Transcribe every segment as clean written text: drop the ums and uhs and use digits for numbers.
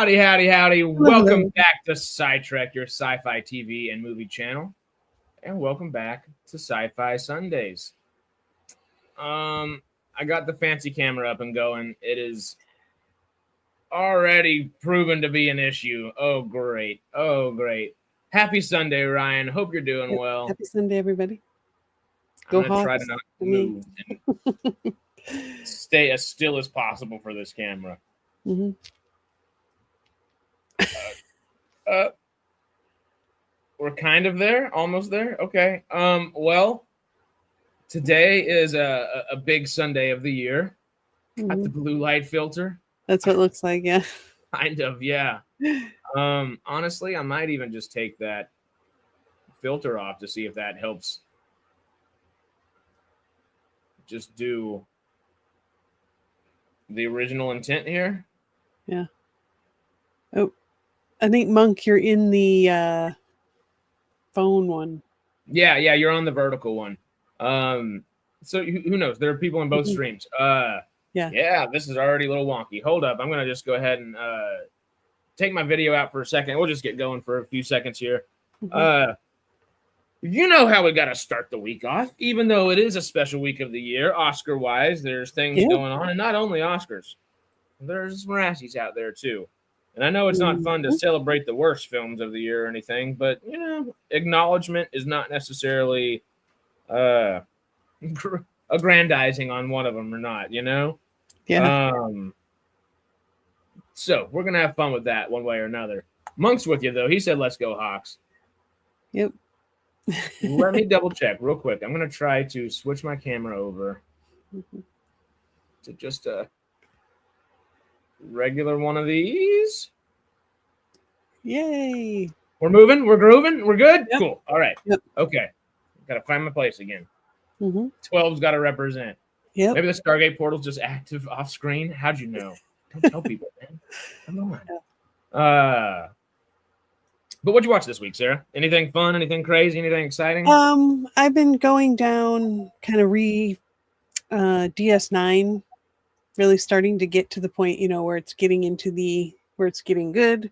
Howdy, howdy, howdy. Hello. Welcome back to SciTrek, your sci-fi TV and movie channel. And welcome back to Sci-Fi Sundays. I got the fancy camera up and going. It is already proven to be an issue. Oh, great. Oh, great. Happy Sunday, Ryan. Hope you're doing well. Happy Sunday, everybody. I'm going to try to not move and stay as still as possible for this camera. Mm-hmm. We're kind of there, almost there. Okay. Well, today is a big Sunday of the year. Got the blue light filter. That's what it looks like, yeah. Kind of, yeah. Honestly, I might even just take that filter off to see if that helps. Just do the original intent here. Yeah. Oh, I think, Monk, you're in the phone one. Yeah, you're on the vertical one. So who knows? There are people in both streams. Yeah, this is already a little wonky. Hold up. I'm going to just go ahead and take my video out for a second. We'll just get going for a few seconds here. You know how we got to start the week off, even though it is a special week of the year, Oscar-wise. There's things going on, and not only Oscars. There's Razzies out there, too. And I know it's not fun to celebrate the worst films of the year or anything, but, you know, acknowledgement is not necessarily aggrandizing on one of them or not, you know? Yeah. So we're going to have fun with that one way or another. Monk's with you, though. He said, let's go, Hawks. Yep. Let me double check real quick. I'm going to try to switch my camera over to just a regular one of these. Yay. We're moving. We're grooving. We're good. Yep. Cool. All right. Yep. Okay. Got to find my place again. 12's 12's got to represent. Yep. Maybe the Stargate portal's just active off screen. How'd you know? Don't tell people, man. Come on. But what'd you watch this week, Sarah? Anything fun? Anything crazy? Anything exciting? I've been going down kind of DS9, really starting to get to the point, you know, where it's getting where it's getting good.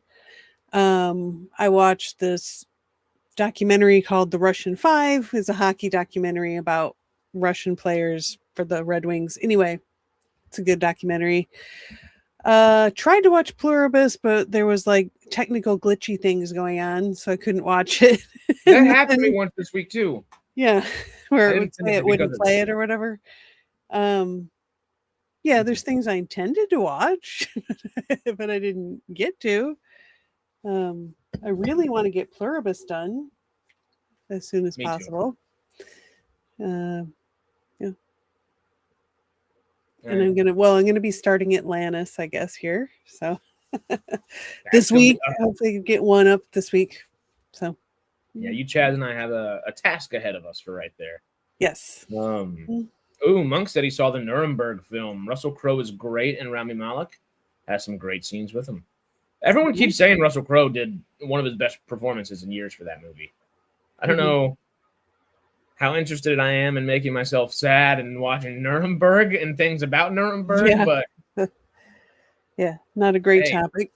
I watched this documentary called The Russian Five. It's a hockey documentary about Russian players for the Red Wings. Anyway, it's a good documentary. Tried to watch Pluribus, but there was like technical glitchy things going on, so I couldn't watch it. That happened to me once this week too. Yeah, where it wouldn't play it or whatever. Yeah, there's things I intended to watch, but I didn't get to. I really want to get Pluribus done as soon as possible. Yeah. And I'm gonna be starting Atlantis, I guess, here. So this week, hopefully get one up this week. So yeah, you, Chazz, and I have a task ahead of us for right there. Yes. Monk said he saw the Nuremberg film. Russell Crowe is great, and Rami Malek has some great scenes with him. Everyone keeps saying Russell Crowe did one of his best performances in years for that movie. I don't know how interested I am in making myself sad and watching Nuremberg and things about Nuremberg, but yeah, not a great topic.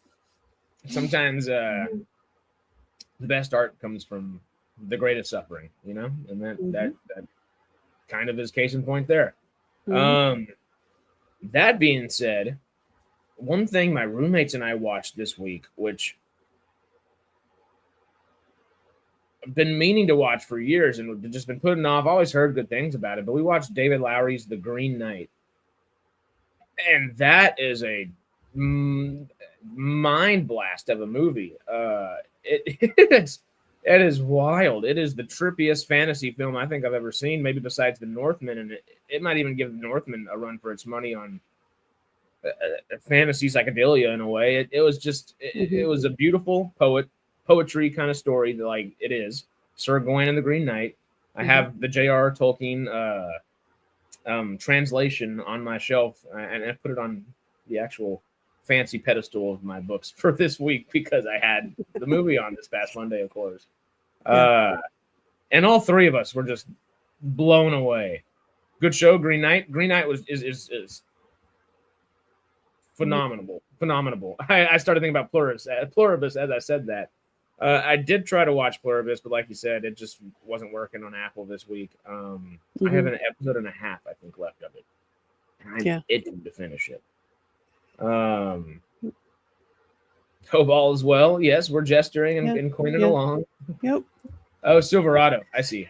Sometimes the best art comes from the greatest suffering, you know, and that kind of is case in point there. That being said, one thing my roommates and I watched this week, which I've been meaning to watch for years and just been putting off, always heard good things about it, but we watched David Lowery's The Green Knight. And that is a mind blast of a movie. It is wild. It is the trippiest fantasy film I think I've ever seen, maybe besides The Northman, and it might even give The Northman a run for its money on fantasy psychedelia in a way. It was just it was a beautiful poetry kind of story, like it is. Sir Gawain and the Green Knight. I have the J.R. Tolkien translation on my shelf, and I put it on the actual fancy pedestal of my books for this week because I had the movie on this past Monday, of course. And all three of us were just blown away. Good show, Green Knight. Green Knight is phenomenal. I started thinking about Pluribus as I said that. I did try to watch Pluribus, but like you said, it just wasn't working on Apple this week. I have an episode and a half, I think, left of it. And I'm itching to finish it. Hope all is well. Yes, we're gesturing and coining along. Yep. Oh, Silverado. I see.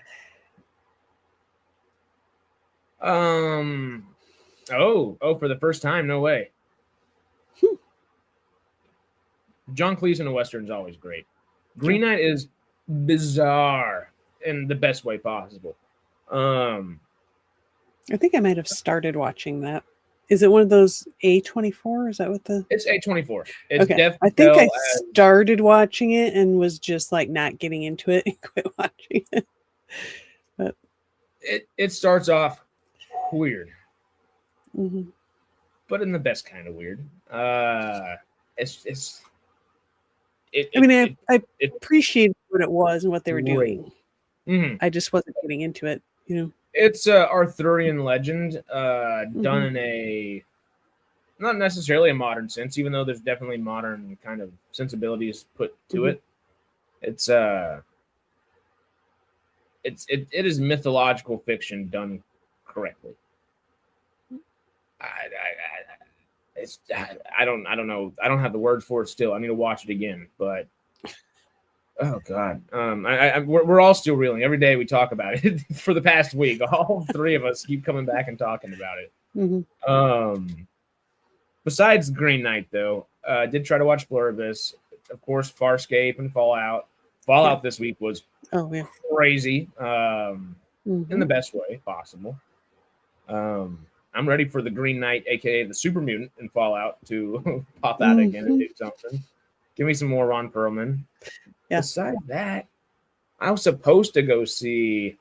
Oh, for the first time. No way. John Cleese in a Western is always great. Green Knight is bizarre in the best way possible. I think I might have started watching that. Is it one of those A24? Is that what the... It's A24. It's okay. I think I started watching it and was just like not getting into it and quit watching it. But it starts off weird. But in the best kind of weird. I appreciated what it was and what they were doing. I just wasn't getting into it, It's Arthurian legend done in a not necessarily a modern sense, even though there's definitely modern kind of sensibilities put to it. It is mythological fiction done correctly. I don't know. I don't have the words for it still. I need to watch it again, but oh god, we're all still reeling. Every day we talk about it for the past week. All three of us keep coming back and talking about it. Besides Green Knight, though, I did try to watch Pluribus. Of course, Farscape and Fallout. Fallout this week was crazy, in the best way possible. I'm ready for the Green Knight, aka the Super Mutant in Fallout, to pop out again and do something. Give me some more Ron Perlman. Besides that, I was supposed to go see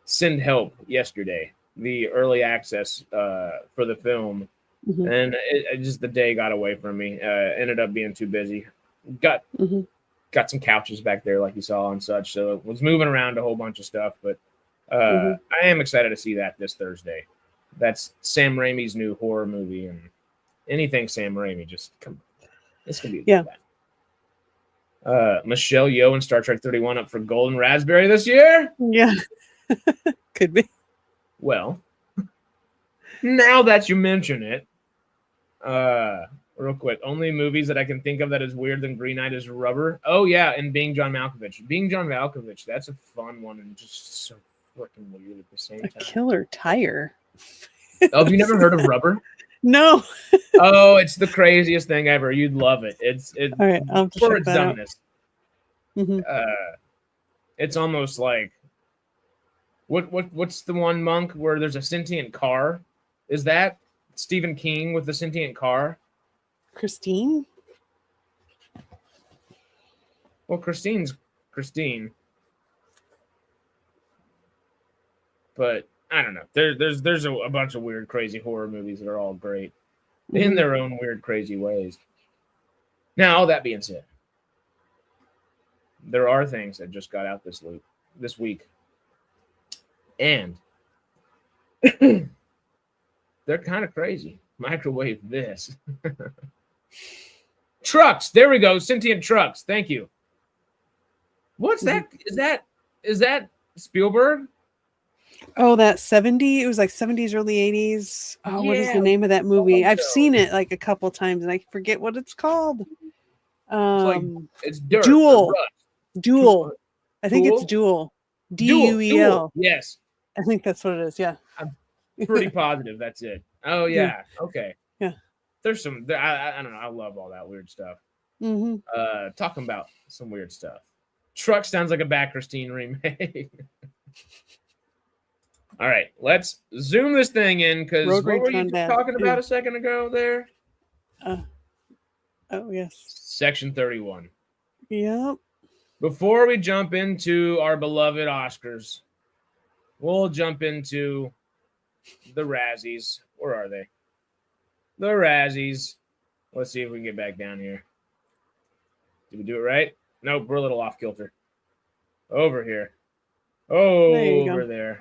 Send Help yesterday, the early access for the film, and it just the day got away from me. Ended up being too busy. Got some couches back there, like you saw and such. So it was moving around a whole bunch of stuff, but I am excited to see that this Thursday. That's Sam Raimi's new horror movie, and anything Sam Raimi, just come. It's gonna be good. Michelle Yeoh in Star Trek 31 up for Golden Raspberry this year? Yeah. Could be. Well, now that you mention it, real quick, only movies that I can think of that is weird than Green Knight is Rubber. Oh, yeah, and Being John Malkovich. Being John Malkovich, that's a fun one and just so freaking weird at the same time. A killer tire. Oh, have you never heard of Rubber? No. Oh, it's the craziest thing ever. You'd love it. It's all right. I'll for its that dumbness. It's almost like what's the one, Monk, where there's a sentient car? Is that Stephen King with the sentient car? Christine? Well, Christine's Christine. But I don't know. There's a bunch of weird, crazy horror movies that are all great in their own weird, crazy ways. Now, all that being said, there are things that just got out this week, and they're kind of crazy. Microwave this. Trucks. There we go. Sentient trucks. Thank you. What's that? Is that Spielberg? Oh, that 70s. It was like 70s, early 80s. Oh, what is the name of that movie? I've seen it like a couple times and I forget what it's called. It's Dirt. Duel. I think it's Duel. Duel. Yes. I think that's what it is. Yeah. I'm pretty positive that's it. Oh, yeah. Okay. Yeah. There's some, I don't know. I love all that weird stuff. Talking about some weird stuff. Truck sounds like a Back Christine remake. All right, let's zoom this thing in because what were you talking about a second ago there? Oh, yes. Section 31. Yep. Before we jump into our beloved Oscars, we'll jump into the Razzies. Where are they? The Razzies. Let's see if we can get back down here. Did we do it right? Nope, we're a little off kilter. Over here. Over there.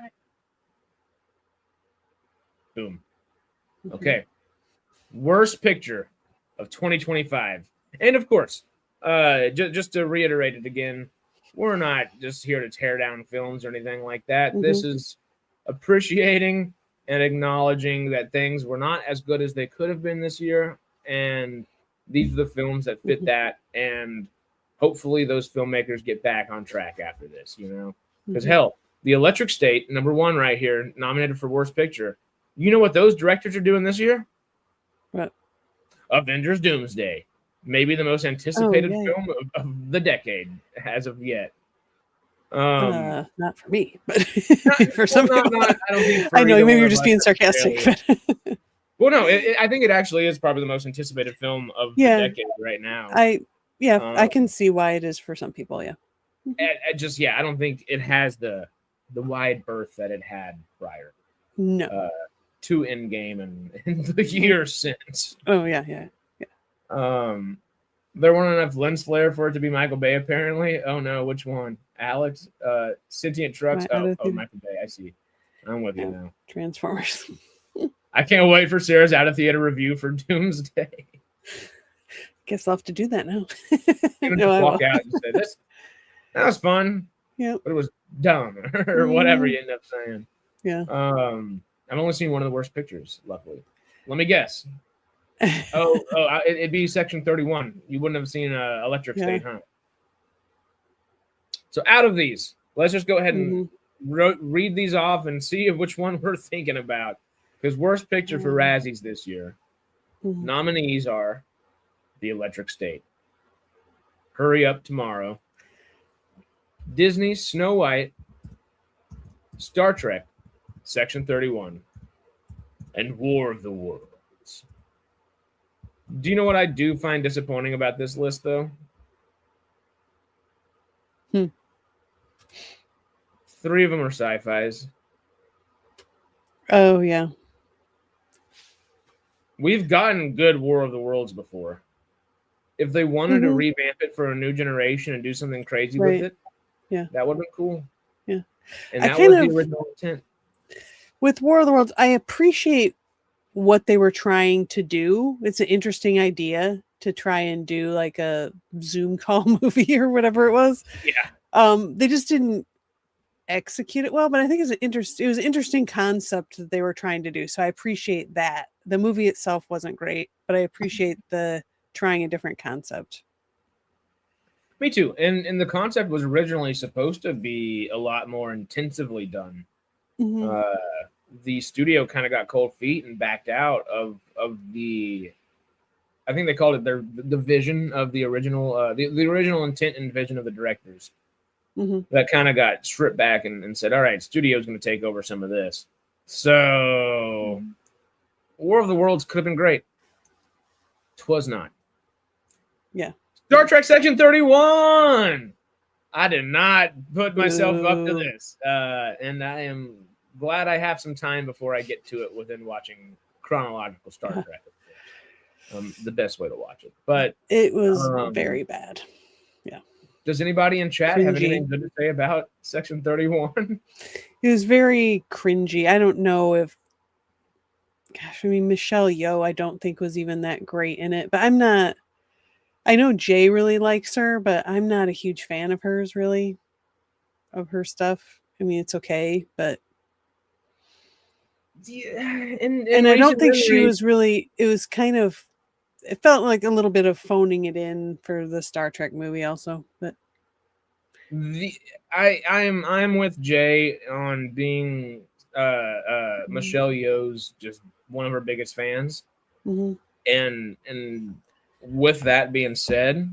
Boom. Okay. Worst picture of 2025. And of course, just to reiterate it again, we're not just here to tear down films or anything like that. This is appreciating and acknowledging that things were not as good as they could have been this year. And these are the films that fit that. And hopefully those filmmakers get back on track after this, you know? Because hell, The Electric State, #1 right here, nominated for Worst Picture. You know what those directors are doing this year? What? Avengers Doomsday. Maybe the most anticipated film of the decade as of yet. Not for me, but for some people. I don't think I know, maybe you're just being sarcastic. But well, no, I think it actually is probably the most anticipated film of the decade right now. I can see why it is for some people, yeah. I don't think it has the wide berth that it had prior. No. To Endgame and in the years since. Oh, yeah. There weren't enough lens flare for it to be Michael Bay, apparently. Oh, no, which one? Alex? Sentient Trucks? Michael Bay, I see. I'm with you now. Transformers. I can't wait for Sarah's out-of-theater review for Doomsday. Guess I'll have to do that now. Walk out and say, that was fun. Yeah. But it was dumb, or whatever you end up saying. Yeah. I've only seen one of the worst pictures, luckily. Let me guess. It'd be Section 31. You wouldn't have seen Electric State, huh? So out of these, let's just go ahead and read these off and see which one we're thinking about. Because worst picture for Razzies this year, nominees are The Electric State, Hurry Up Tomorrow, Disney's Snow White, Star Trek, Section 31, and War of the Worlds. Do you know what I do find disappointing about this list, though? 3 of them are sci-fis. Oh, yeah. We've gotten good War of the Worlds before. If they wanted to revamp it for a new generation and do something crazy with it, that would have been cool. Yeah. And that was the original intent. With War of the Worlds, I appreciate what they were trying to do. It's an interesting idea to try and do like a Zoom call movie or whatever it was. Yeah. They just didn't execute it well, but I think it was an interesting concept that they were trying to do. So I appreciate that. The movie itself wasn't great, but I appreciate the trying a different concept. Me too. And the concept was originally supposed to be a lot more intensively done. The studio kind of got cold feet and backed out of the, I think they called it the vision of the original, the original intent and vision of the directors. That kind of got stripped back and said, all right, studio's going to take over some of this. So War of the Worlds could have been great. 'Twas not. Yeah. Star Trek Section 31. I did not put myself up to this. And I am glad I have some time before I get to it within watching chronological Star Trek. The best way to watch it. But it was very bad. Yeah. Does anybody in chat have anything good to say about Section 31? It was very cringy. I don't know if, gosh, I mean, Michelle Yeoh, I don't think was even that great in it. But I know Jay really likes her, but I'm not a huge fan of hers, really, of her stuff. I mean, it's okay, but. Yeah, and I don't think she was really, it was kind of, it felt like a little bit of phoning it in for the Star Trek movie also, but I'm with Jay on being Michelle Yeoh's just one of her biggest fans. And with that being said,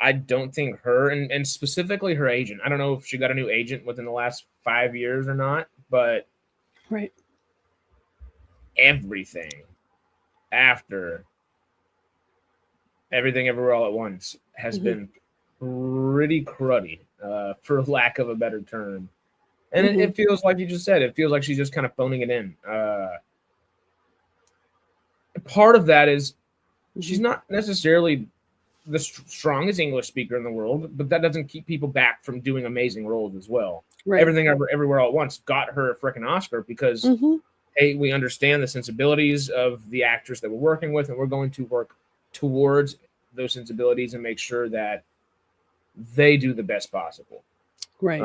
I don't think her and specifically her agent, I don't know if she got a new agent within the last 5 years or not, but everything after Everything Everywhere All at Once has been pretty cruddy, for lack of a better term. And it feels like you just said, it feels like she's just kind of phoning it in. Part of that is she's not necessarily the strongest English speaker in the world, but that doesn't keep people back from doing amazing roles as well. Everything Everywhere All at Once got her a freaking Oscar because, hey, we understand the sensibilities of the actors that we're working with, and we're going to work towards those sensibilities and make sure that they do the best possible. Right.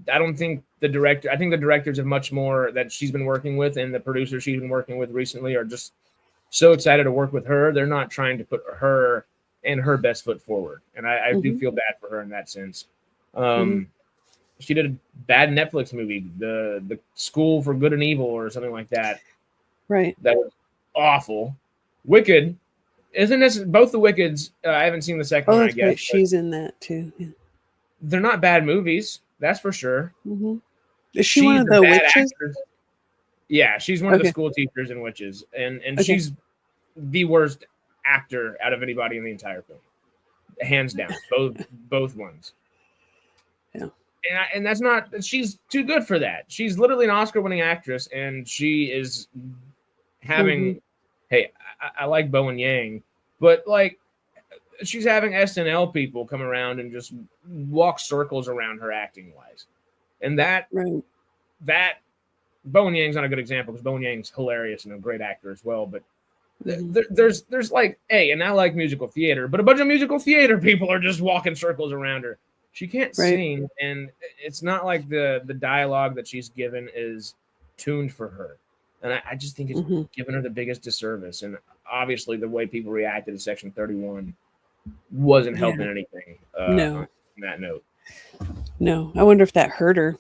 I don't think the director, I think the directors of much more that she's been working with and the producers she's been working with recently are just so excited to work with her. They're not trying to put her and her best foot forward. And I do feel bad for her in that sense. She did a bad Netflix movie, the School for Good and Evil or something like that. Right. That was awful. Wicked. Isn't this both the Wickeds? I haven't seen the second one, I guess. Right. She's in that too. Yeah. They're not bad movies. That's for sure. Is she one of the witches? Actress. Yeah, she's one of the school teachers in Witches, and she's the worst actor out of anybody in the entire film, hands down. both ones. Yeah, and that's not. She's too good for that. She's literally an Oscar-winning actress, and she is having. Hey, I like Bowen Yang, but like. She's having SNL people come around and just walk circles around her acting wise. And that Bowen Yang's not a good example because Bowen Yang's hilarious and a great actor as well. But there's like, hey, and I like musical theater, but a bunch of musical theater people are just walking circles around her. She can't sing, and it's not like the dialogue that she's given is tuned for her. And I just think it's given her the biggest disservice. And obviously the way people reacted to Section 31 wasn't helping anything on that note. No, I wonder if that hurt her.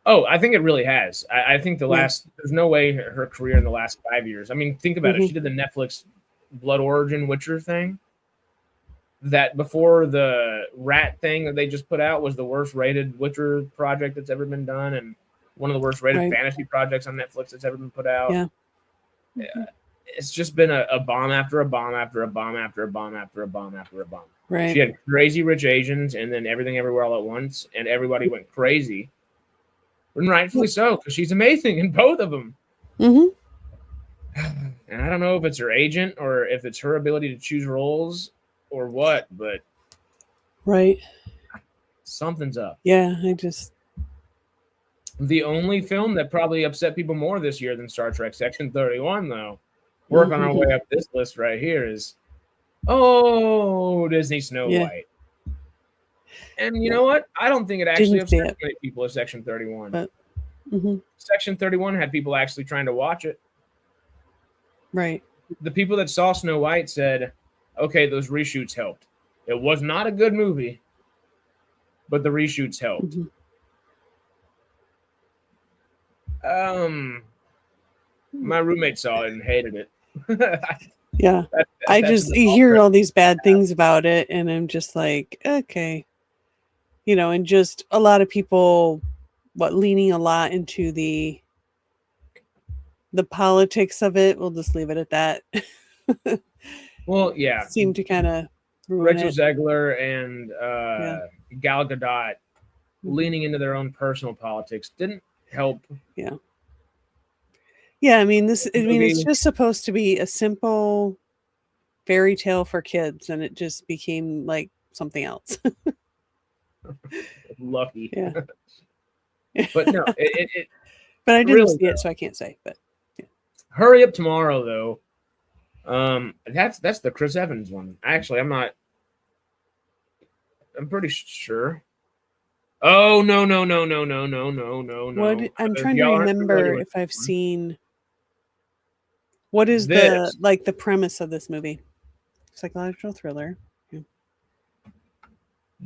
Oh, I think it really has. I think there's no way her career in the last 5 years. I mean, think about it. She did the Netflix Blood Origin Witcher thing. That before the Rat thing that they just put out was the worst rated Witcher project that's ever been done, and one of the worst rated fantasy projects on Netflix that's ever been put out. Yeah. It's just been a bomb after a bomb after a bomb after a bomb after a bomb after a bomb. Right. She had Crazy Rich Asians and then Everything Everywhere All at Once, and everybody went crazy. And rightfully so, because she's amazing in both of them. And I don't know if it's her agent or if it's her ability to choose roles or what, but something's up. Yeah, The only film that probably upset people more this year than Star Trek Section 31, though, working our way up this list right here is, Disney Snow White. And you know what? I don't think it actually upset many people as Section 31. But, Section 31 had people actually trying to watch it. Right. The people that saw Snow White said, okay, those reshoots helped. It was not a good movie, but the reshoots helped. My roommate saw it and hated it. Yeah. You hear all these bad things about it, and I'm just like, okay. And just a lot of people leaning a lot into the politics of it. We'll just leave it at that. Well, yeah. Seem to kind of ruin Rachel Zegler and Gal Gadot leaning into their own personal politics didn't help. Yeah, I mean it's just supposed to be a simple fairy tale for kids, and it just became like something else. Lucky. Yeah. But no, it but I didn't really see it, so I can't say. But Hurry Up Tomorrow, though. That's the Chris Evans one. Actually, I'm pretty sure. Oh no. What I'm trying to remember if I've seen. What is the premise of this movie? Psychological thriller.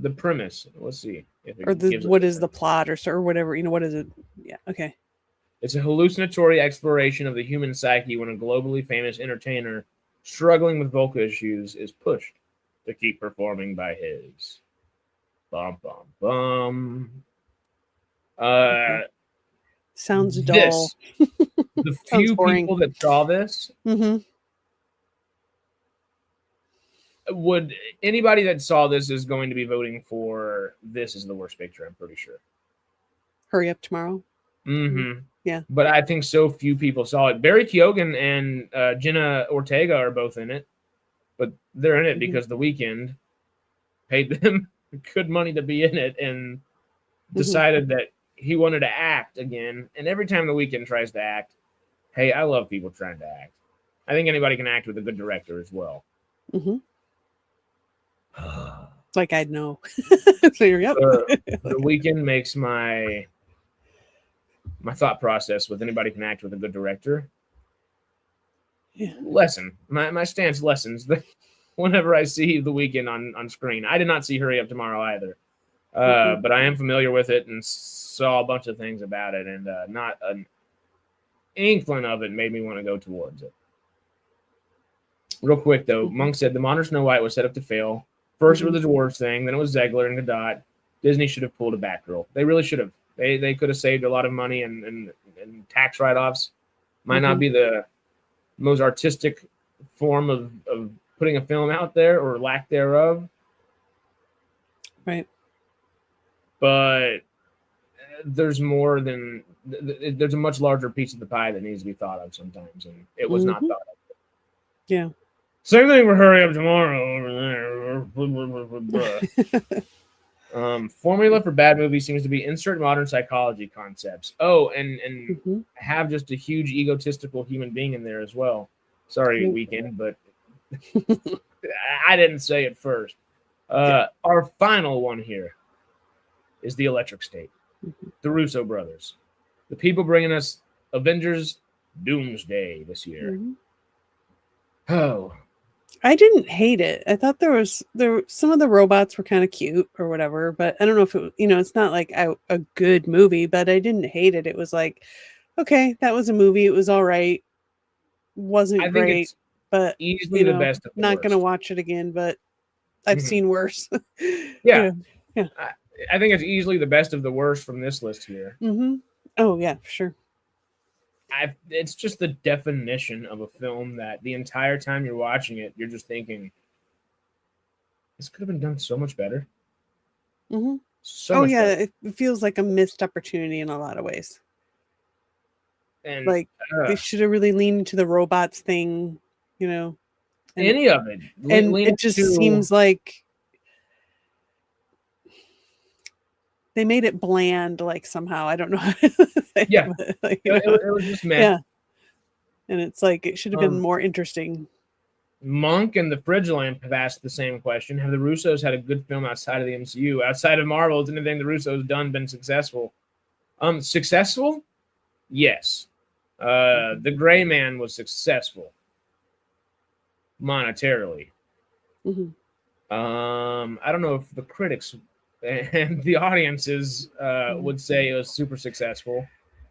The premise. Let's see. What is the plot or whatever? What is it? Yeah. Okay. It's a hallucinatory exploration of the human psyche when a globally famous entertainer struggling with vocal issues is pushed to keep performing by his. Bum bum bum. Sounds dull. The few people that saw this anybody that saw this is going to be voting for this as the worst picture, I'm pretty sure. Hurry Up Tomorrow. Yeah. But I think so few people saw it. Barry Keoghan and Jenna Ortega are both in it, but they're in it because The Weeknd paid them good money to be in it and decided that he wanted to act again. And every time The Weeknd tries to act, hey, I love people trying to act. I think anybody can act with a good director as well. Mm-hmm. Like I'd know. So you're yep. The Weeknd makes my thought process with anybody can act with a good director lessen. My stance lessens whenever I see The Weeknd on screen. I did not see Hurry Up Tomorrow either. But I am familiar with it and saw a bunch of things about it, and not an inkling of it made me want to go towards it. Real quick, though, Monk said the modern Snow White was set up to fail. First it was the dwarves thing, then it was Zegler and Godot. Disney should have pulled a Batgirl. They really should have. They could have saved a lot of money and tax write-offs. Might not be the most artistic form of putting a film out there, or lack thereof. Right. But there's more than there's a much larger piece of the pie that needs to be thought of sometimes, and it was not thought of. Yeah. Same thing for Hurry Up Tomorrow over there. Formula for bad movies seems to be insert modern psychology concepts. Oh, and have just a huge egotistical human being in there as well. Sorry, Weeknd, but I didn't say it first. Our final one here is the Electric State, the Russo brothers, the people bringing us Avengers Doomsday this year. Oh, I didn't hate it. I thought there some of the robots were kind of cute or whatever, but I don't know if it, it's not like a good movie, but I didn't hate it. It was like, okay, that was a movie. It was all right. Wasn't great, but easily the best. Not going to watch it again, but I've seen worse. Yeah. I think it's easily the best of the worst from this list here. Oh yeah, for sure. It's just the definition of a film that the entire time you're watching it, you're just thinking, this could have been done so much better. It feels like a missed opportunity in a lot of ways. And like they should have really leaned into the robots thing, any of it. And it just seems like they made it bland, like somehow. I don't know how to say it. Like, it was just meh. Yeah. And it's like it should have been more interesting. Monk and the Fridge Lamp have asked the same question. Have the Russos had a good film outside of the MCU? Outside of Marvel, has anything the Russos done been successful? Successful? Yes. The Gray Man was successful monetarily. I don't know if the critics and the audiences would say it was super successful.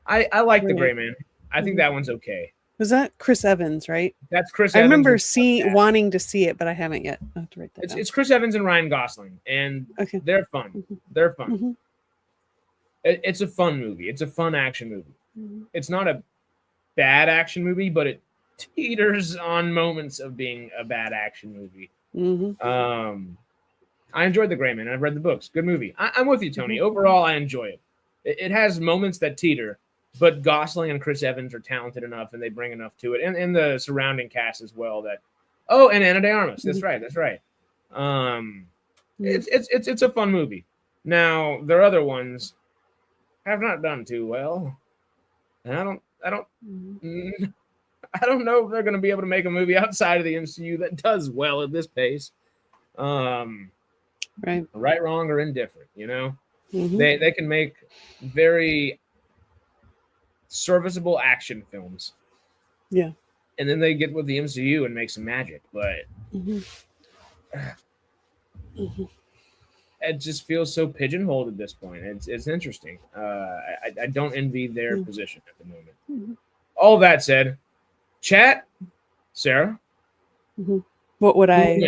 I like The Gray Man. I think that one's okay. Was that Chris Evans, right? That's Chris Evans. I remember wanting to see it, but I haven't yet. I have to write that down. It's Chris Evans and Ryan Gosling, and they're fun. They're fun. It's a fun movie. It's a fun action movie. It's not a bad action movie, but it teeters on moments of being a bad action movie. I enjoyed The Gray Man. I've read the books. Good movie. I'm with you, Tony. Overall, I enjoy it. It has moments that teeter, but Gosling and Chris Evans are talented enough, and they bring enough to it, and the surrounding cast as well. And Ana de Armas. That's right. It's a fun movie. Now their other ones have not done too well, and I don't know if they're going to be able to make a movie outside of the MCU that does well at this pace. Right, wrong, or indifferent. They can make very serviceable action films. Yeah. And then they get with the MCU and make some magic, but it just feels so pigeonholed at this point. It's interesting. I don't envy their position at the moment. All that said, chat, Sarah. What would I?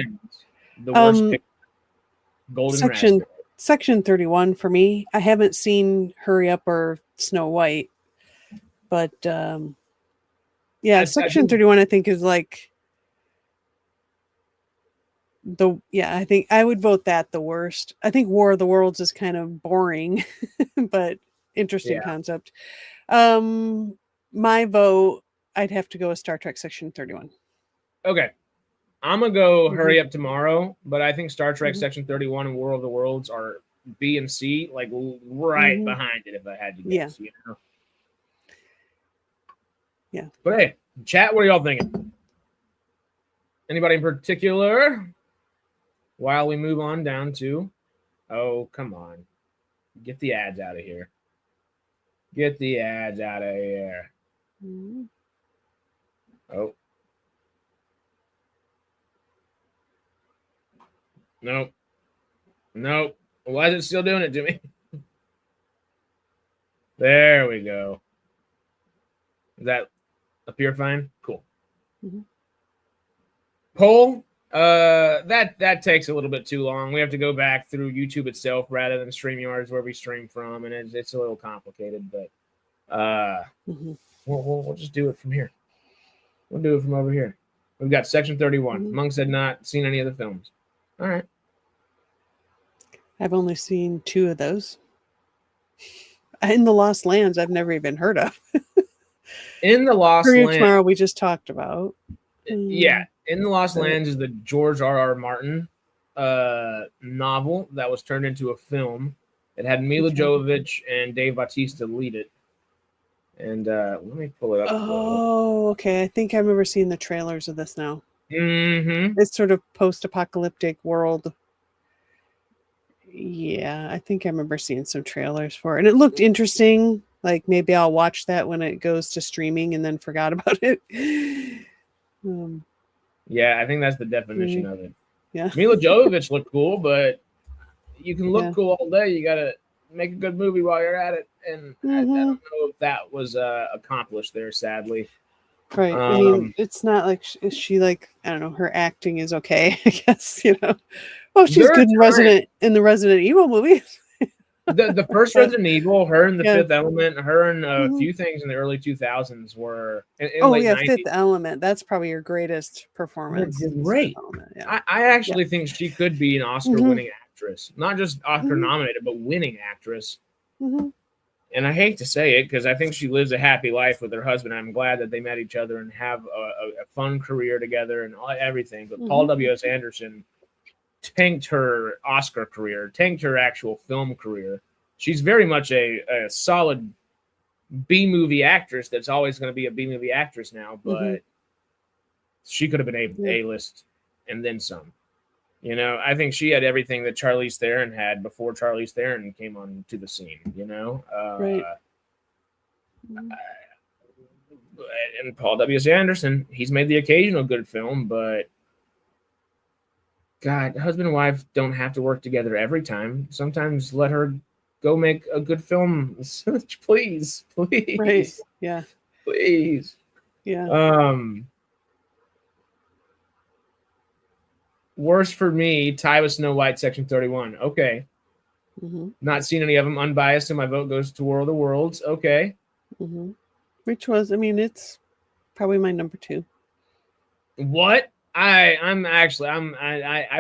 The worst pick. Golden Section 31 for me. I haven't seen Hurry Up or Snow White, but Section 31 I think is like I think I would vote that the worst. I think War of the Worlds is kind of boring, but interesting concept. My vote, I'd have to go with Star Trek Section 31. Okay. I'm going to go Hurry Up Tomorrow, but I think Star Trek Section 31 and War of the Worlds are B and C, like right behind it. If I had to guess, you know. Yeah. But hey, chat, what are y'all thinking? Anybody in particular? While we move on down to, oh, come on. Get the ads out of here. Get the ads out of here. Oh. Nope. Nope. Why is it still doing it to me? There we go. Does that appear fine? Cool. Poll. That takes a little bit too long. We have to go back through YouTube itself rather than StreamYards where we stream from, and it's a little complicated. But we'll just do it from here. We'll do it from over here. We've got section 31. Monk said not seen any of the films. All right. I've only seen 2 of those. In the Lost Lands, I've never even heard of. In the Lost Hurry Lands, Tomorrow, we just talked about. Yeah, In the Lost Lands is the George R.R. Martin novel that was turned into a film. It had Mila Jovovich and Dave Bautista lead it. And let me pull it up. Oh, okay. I think I remember seeing the trailers of this now. It's sort of post-apocalyptic world. Yeah, I think I remember seeing some trailers for it. And it looked interesting. Like maybe I'll watch that when it goes to streaming and then forgot about it. Yeah, I think that's the definition of it. Yeah. Mila Jovovich looked cool, but you can look cool all day. You got to make a good movie while you're at it. And I don't know if that was accomplished there, sadly. Right. I mean, it's not like, is she like, I don't know, her acting is okay, I guess, you know. Oh, she's good in the Resident Evil movies. The first Resident Evil, her in The Fifth Element, her in a few things in the early 2000s were in late 90s. Fifth Element. That's probably your greatest performance. Great. I actually think she could be an Oscar-winning actress. Not just Oscar-nominated, but winning actress. And I hate to say it because I think she lives a happy life with her husband. I'm glad that they met each other and have a fun career together and everything. But Paul W.S. Anderson tanked her Oscar career, tanked her actual film career. She's very much a solid B-movie actress that's always going to be a B-movie actress now, but she could have been A-list and then some. You know, I think she had everything that Charlize Theron had before Charlize Theron came on to the scene, you know? And Paul W.S. Anderson, he's made the occasional good film, but God, husband and wife don't have to work together every time. Sometimes let her go make a good film. Please. Right. Yeah. Please. Yeah. Worst for me, tie with Snow White, section 31. Okay. Not seen any of them. Unbiased, and my vote goes to War of the Worlds. Okay. Which was, I mean, it's probably my number 2. What? I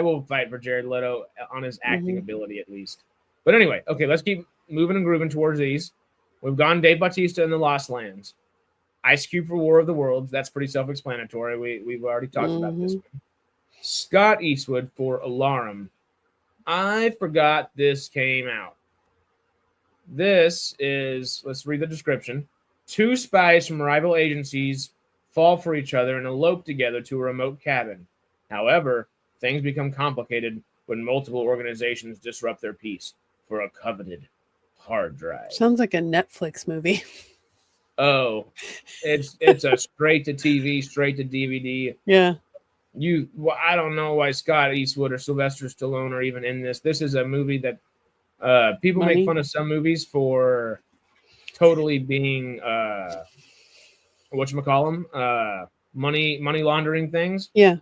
will fight for Jared Leto on his acting ability at least. But anyway, okay, let's keep moving and grooving towards these. We've gone Dave Bautista in The Lost Lands. Ice Cube for War of the Worlds. That's pretty self-explanatory. We've already talked about this one. Scott Eastwood for Alarum. I forgot this came out. This is, let's read the description. 2 spies from rival agencies fall for each other and elope together to a remote cabin. However, things become complicated when multiple organizations disrupt their peace for a coveted hard drive. Sounds like a Netflix movie. Oh, it's a straight to TV, straight to DVD. Yeah. I don't know why Scott Eastwood or Sylvester Stallone are even in this. This is a movie that people make fun of some movies for totally being whatchamacallem, money laundering things. Yeah.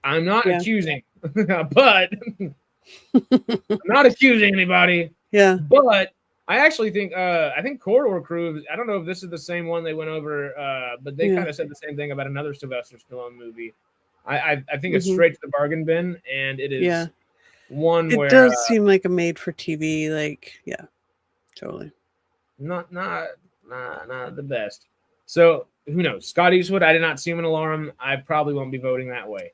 I'm not accusing, but I'm not accusing anybody. Yeah. But I actually think I think Corridor Crew, I don't know if this is the same one they went over, but they kind of said the same thing about another Sylvester Stallone movie. I think it's straight to the bargain bin, and it is one where it does seem like a made for TV, like totally. Not the best. So who knows? Scott Eastwood, I did not see him in Alarum. I probably won't be voting that way.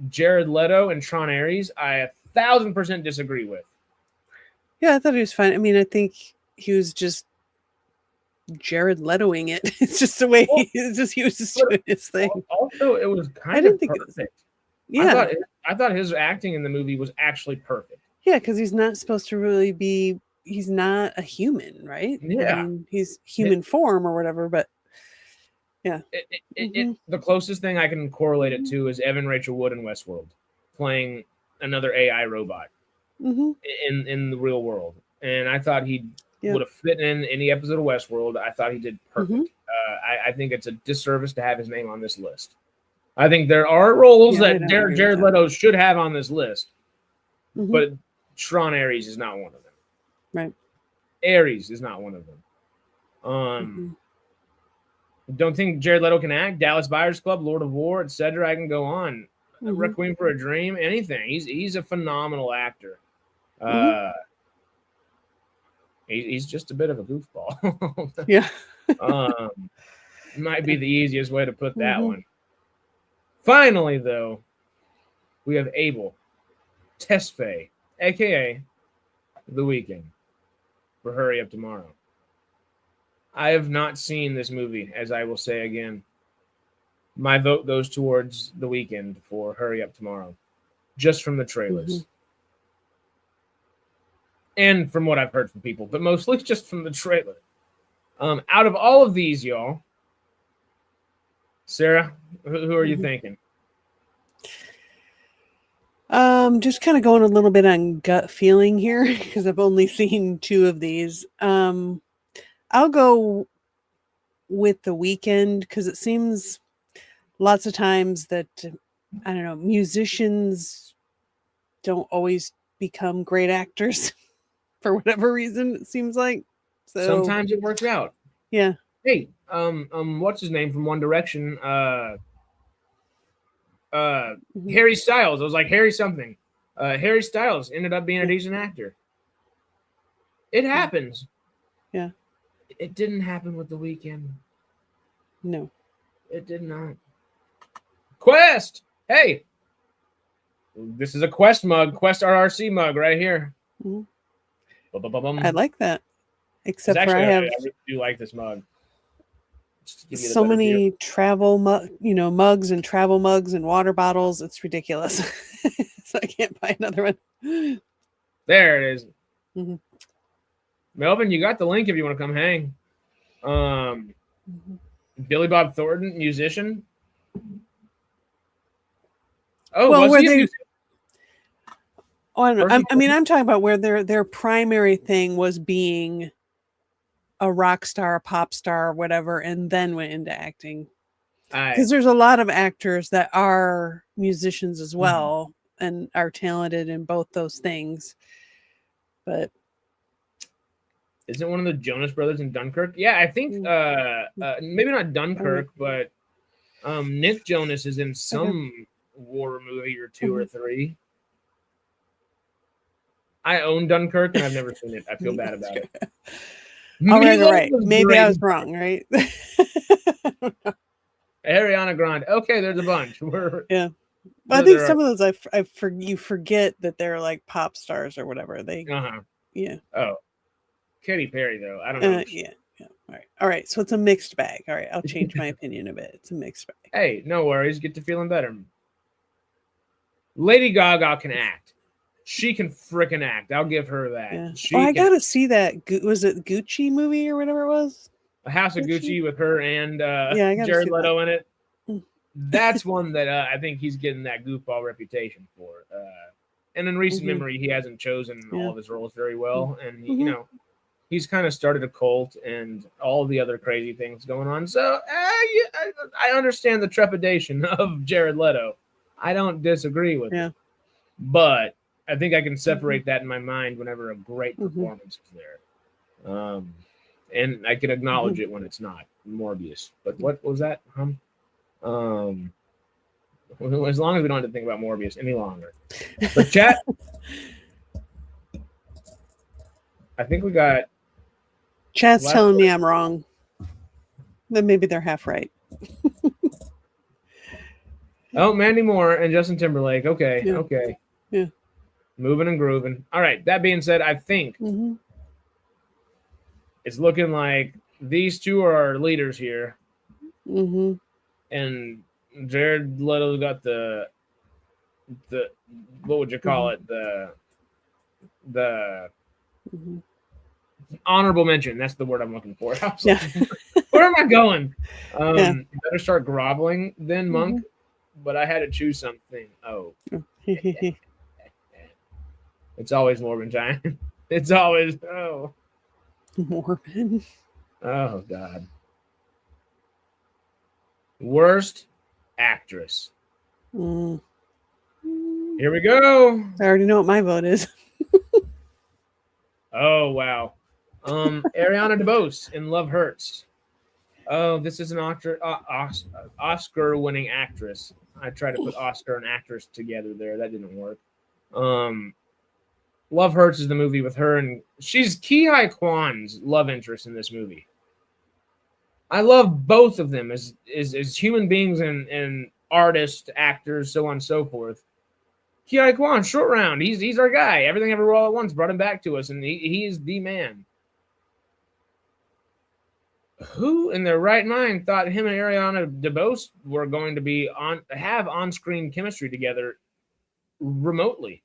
Jared Leto and Tron Ares, I 1000% disagree with. Yeah, I thought he was fine. I mean, I think he was just Jared Letoing it. It's just the way he was just doing his thing. Also, it was kind didn't of think perfect. it was. Yeah, I thought his acting in the movie was actually perfect. yeah, because he's not supposed to really be. He's not a human, right? Yeah. I mean, he's human form or whatever, but yeah. The closest thing I can correlate it to is Evan Rachel Wood in Westworld, playing another AI robot in the real world, and I thought he would have fit in any episode of Westworld. I thought he did perfect. I think it's a disservice to have his name on this list. I think there are roles that Jared Leto should have on this list, but Sean Aries is not one of them. Right. Aries is not one of them. Don't think Jared Leto can act. Dallas Buyers Club, Lord of War, etc. I can go on. Requiem for a Dream, anything. He's a phenomenal actor. He's just a bit of a goofball. Yeah. Might be the easiest way to put that one. Finally, though, we have Abel Tesfaye, aka The Weeknd, for Hurry Up Tomorrow. I have not seen this movie, as I will say again. My vote goes towards The Weeknd for Hurry Up Tomorrow, just from the trailers. And from what I've heard from people, but mostly just from the trailer. Out of all of these, y'all, Sarah, who are you thinking? Just kind of going a little bit on gut feeling here because I've only seen 2 of these. I'll go with The Weeknd because it seems lots of times that, I don't know, musicians don't always become great actors for whatever reason, it seems like. So sometimes it works out. Yeah. Hey, what's his name from One Direction? Harry Styles. I was like, Harry something. Harry Styles ended up being a decent actor. It happens. Yeah. It didn't happen with The Weeknd. No. It did not. Quest! Hey! This is a Quest mug. Quest RRC mug right here. I like that. Except for I really do like this mug. So many travel mugs and travel mugs and water bottles. It's ridiculous. So I can't buy another one. There it is. Melvin, you got the link if you want to come hang. Billy Bob Thornton, musician. Oh, well, was he? I'm talking about where their primary thing was being a rock star, a pop star, whatever, and then went into acting. Because there's a lot of actors that are musicians as well and are talented in both those things. But isn't one of the Jonas Brothers in Dunkirk? Yeah, I think maybe not Dunkirk, but Nick Jonas is in some war movie or 2 or 3. I own Dunkirk and I've never seen it. I feel bad about it. All right. Maybe I was wrong, right? Ariana Grande. Okay, there's a bunch. Yeah. Well, I think some of those you forget that they're like pop stars or whatever. Yeah. Oh. Katy Perry though. I don't know. Yeah. All right. So it's a mixed bag. All right. I'll change my opinion a bit. It's a mixed bag. Hey, no worries. Get to feeling better. Lady Gaga can act. She can frickin' act. I'll give her that. Yeah. I gotta see that. Was it Gucci movie or whatever it was? A House of Gucci with her and Jared Leto in it. That's one that I think he's getting that goofball reputation for. And in recent memory, he hasn't chosen all of his roles very well. And, he's kind of started a cult and all the other crazy things going on. So I understand the trepidation of Jared Leto. I don't disagree with it. But I think I can separate that in my mind whenever a great performance is there. And I can acknowledge it when it's not. Morbius. But what was that? As long as we don't have to think about Morbius any longer. But chat, I think we got... Chat's telling me I'm wrong. Then maybe they're half right. Oh, Mandy Moore and Justin Timberlake. Okay. Yeah. Moving and grooving. All right. That being said, I think it's looking like these two are our leaders here. And Jared Leto got the what would you call it? The honorable mention. That's the word I'm looking for. I was like, where am I going? Better start groveling then, Monk. But I had to choose something. Oh. It's always Morbin time. It's always Morbin. Oh God. Worst actress. Here we go. I already know what my vote is. Oh wow. Ariana DeBose in Love Hurts. Oh, this is an Oscar-winning actress. I tried to put Oscar and actress together there. That didn't work. Love Hurts is the movie with her, and she's Ki-Hai Kwan's love interest in this movie. I love both of them as human beings and artists, actors, so on and so forth. Ki-Hai Kwan, short round. He's our guy. Everything Everywhere All at Once brought him back to us, and he is the man. Who in their right mind thought him and Ariana DeBose were going to have on-screen chemistry together remotely?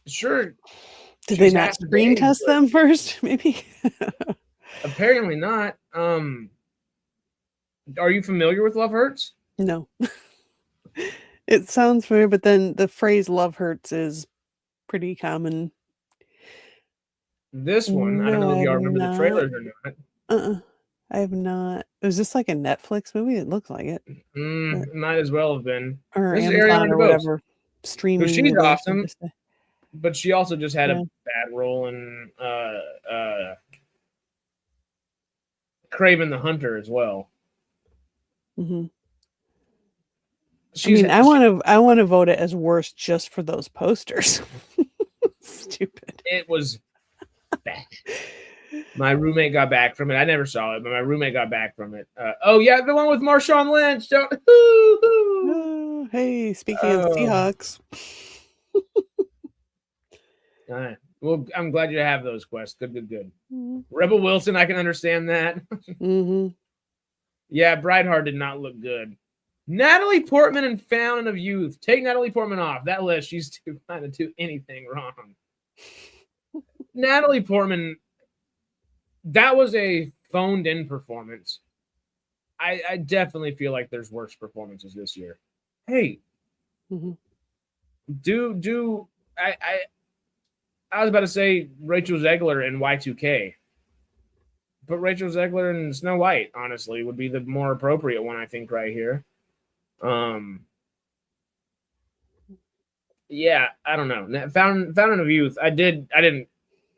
Sure. Did they not screen test them first? Maybe. Apparently not. Are you familiar with Love Hurts? No. It sounds familiar, but then the phrase "love hurts" is pretty common. This one, I don't know if y'all remember the trailers or not. I have not. Was this like a Netflix movie? It looks like it. Might as well have been. Or this Amazon or whatever. Streaming. She's awesome. But she also just had a bad role in Kraven the Hunter as well. I want to vote it as worst just for those posters. Stupid. It was bad. My roommate got back from it. I never saw it, but my roommate got back from it. The one with Marshawn Lynch. Hey, speaking of Seahawks. All right. Well, I'm glad you have those quests. Good. Rebel Wilson, I can understand that. Yeah, Brightheart did not look good. Natalie Portman and Fountain of Youth. Take Natalie Portman off that list. She's too kind to do anything wrong. Natalie Portman, that was a phoned-in performance. I definitely feel like there's worse performances this year. Hey, I was about to say Rachel Zegler and Y2K, but Rachel Zegler and Snow White, honestly, would be the more appropriate one, I think, right here. Yeah, I don't know. Fountain of Youth. I didn't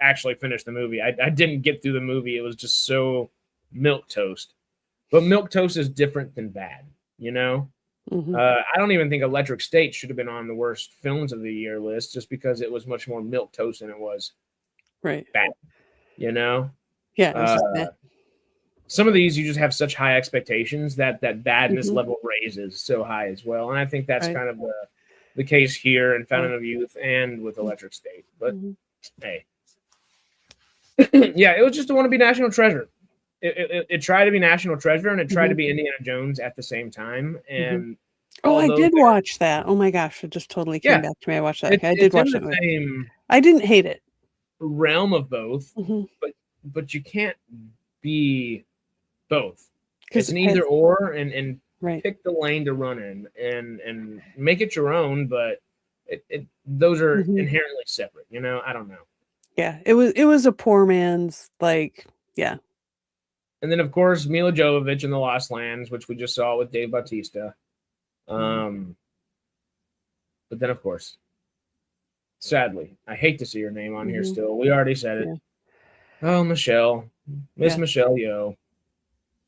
actually finish the movie. I didn't get through the movie. It was just so milquetoast. But milquetoast is different than bad, you know? I don't even think Electric State should have been on the worst films of the year list just because it was much more milquetoast than it was bad, you know? Yeah. It was just bad. Some of these you just have such high expectations that badness level raises so high as well. And I think that's kind of the case here in Fountain of Youth and with Electric State. But hey. Yeah, it was just a wannabe national treasure. It tried to be National Treasure and it tried to be Indiana Jones at the same time. And I did watch that. Oh my gosh, it just totally came back to me. I watched that. I did watch that movie. I didn't hate it. Realm of both, but you can't be both. It's an either or, and pick the lane to run in and make it your own. But those are inherently separate. You know, I don't know. Yeah, it was a poor man's And then, of course, Mila Jovovich in The Lost Lands, which we just saw with Dave Bautista. But then, of course, sadly, I hate to see her name on here still. We already said it. Oh, Michelle. Miss Michelle Yeoh.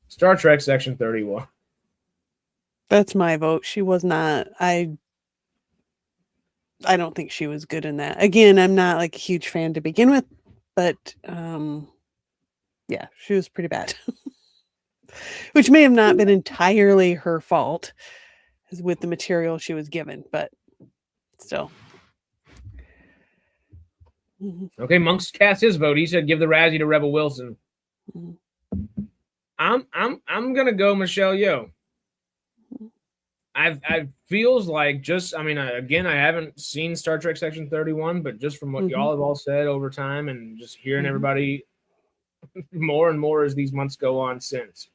Star Trek Section 31. That's my vote. She was not. I don't think she was good in that. Again, I'm not like a huge fan to begin with, but yeah, she was pretty bad. Which may have not been entirely her fault. with the material she was given, but still. Okay, Monk's cast his vote. He said give the Razzie to Rebel Wilson. I'm gonna go Michelle Yeoh. I feels like again, I haven't seen Star Trek Section 31, but just from what y'all have all said over time and just hearing everybody more and more as these months go on since,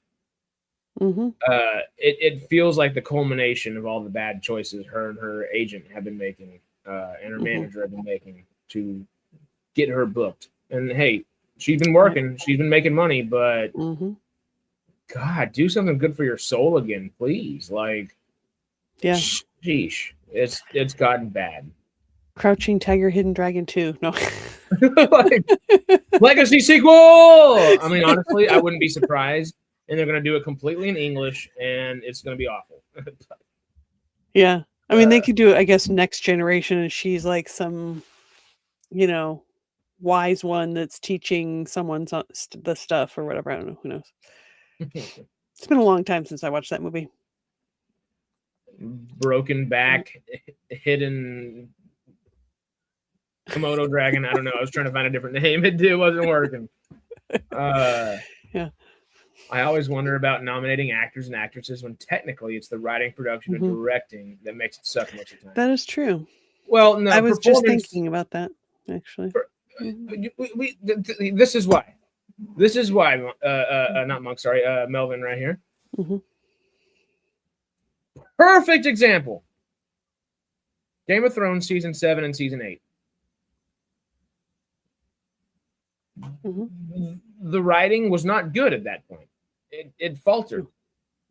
it feels like the culmination of all the bad choices her and her agent have been making, and her manager have been making to get her booked. And hey, she's been working, she's been making money, but God, do something good for your soul again, please. Like, yeah, sheesh, it's gotten bad. Crouching Tiger, Hidden Dragon 2. No. Like, legacy sequel. I mean, honestly, I wouldn't be surprised. And they're going to do it completely in English, and it's going to be awful. Yeah. I mean, they could do it, I guess, Next Generation, and she's like some, wise one that's teaching someone the stuff or whatever. I don't know. Who knows? It's been a long time since I watched that movie. Broken back, hidden Komodo dragon. I don't know. I was trying to find a different name. It wasn't working. Yeah. I always wonder about nominating actors and actresses when technically it's the writing, production, and directing that makes it suck most of the time. That is true. Well, no, I was just thinking about that, actually. This is why. This is why. Not Monk. Sorry, Melvin, right here. Perfect example. Game of Thrones season 7 and season 8. The writing was not good at that point. It faltered.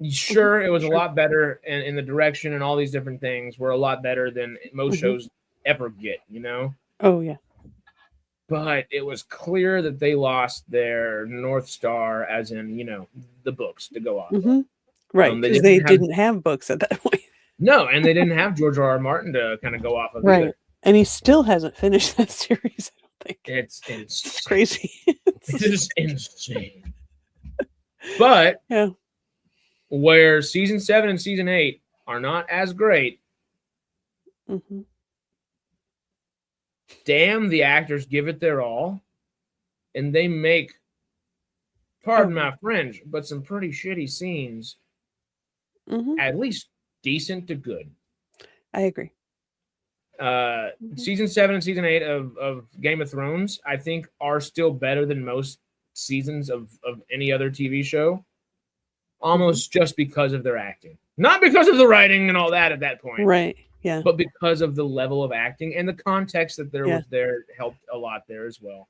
Sure, it was a lot better, and in the direction and all these different things were a lot better than most shows ever get, Oh, yeah. But it was clear that they lost their North Star, as in, the books to go off of. Right, because they didn't have books at that point. No, and they didn't have George R.R. Martin to kind of go off of right. either. And he still hasn't finished that series, I don't think. It's crazy. It is insane. But yeah, where season 7 and season 8 are not as great, damn, the actors give it their all, and they make, pardon my French, but some pretty shitty scenes at least decent to good. I agree. Season 7 and season 8 of Game of Thrones, I think, are still better than most seasons of any other TV show, almost just because of their acting. Not because of the writing and all that at that point. Right, yeah. But because of the level of acting and the context that there was there helped a lot there as well.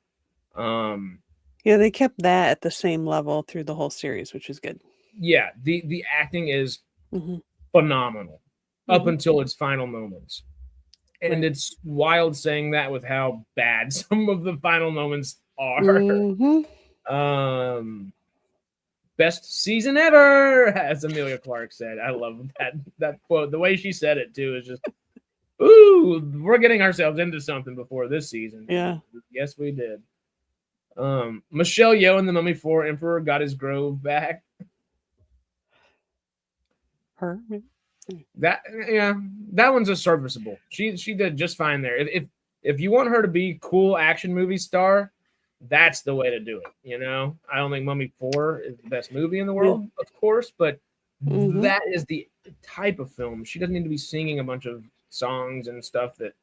Yeah, they kept that at the same level through the whole series, which is good. Yeah, the acting is phenomenal up until its final moments. And it's wild saying that with how bad some of the final moments are. Best season ever, as Amelia Clark said. I love that quote. The way she said it too is just, ooh, we're getting ourselves into something before this season. Yeah. Yes, we did. Michelle Yeoh in The Mummy 4 Emperor got his grove back. Her? That one's a serviceable. She did just fine there. If you want her to be cool action movie star, that's the way to do it. I don't think Mummy 4 is the best movie in the world, of course, but that is the type of film. She doesn't need to be singing a bunch of songs and stuff that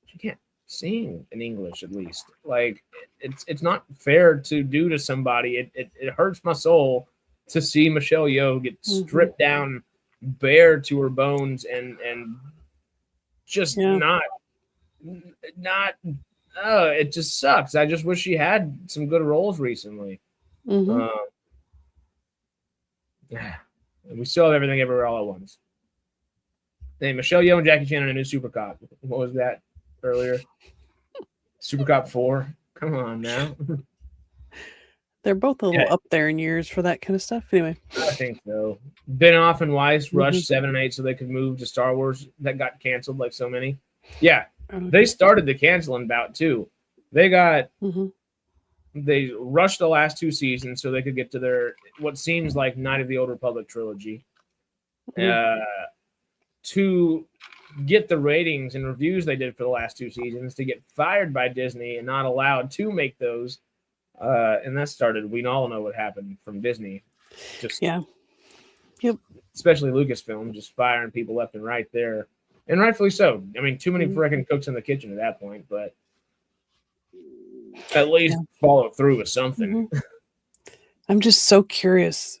she can't sing in English, at least. Like, it's not fair to do to somebody. It hurts my soul to see Michelle Yeoh get stripped down bare to her bones and just not it just sucks. I just wish she had some good roles recently. We still have Everything Everywhere All at Once. Hey, Michelle Yeoh and Jackie Chan in a new Super Cop. What was that earlier? Super Cop 4. Come on now. They're both a little up there in years for that kind of stuff. Anyway, I think so. Benoff and Weiss rushed 7 and 8 so they could move to Star Wars. That got canceled like so many. Yeah, they started the canceling bout too. They got they rushed the last 2 seasons so they could get to their what seems like Night of the Old Republic trilogy. to get the ratings and reviews they did for the last 2 seasons, to get fired by Disney and not allowed to make those. And that started, we all know what happened from Disney. Just Yep. Especially Lucasfilm, just firing people left and right there. And rightfully so. I mean, too many freaking cooks in the kitchen at that point, but at least follow through with something. I'm just so curious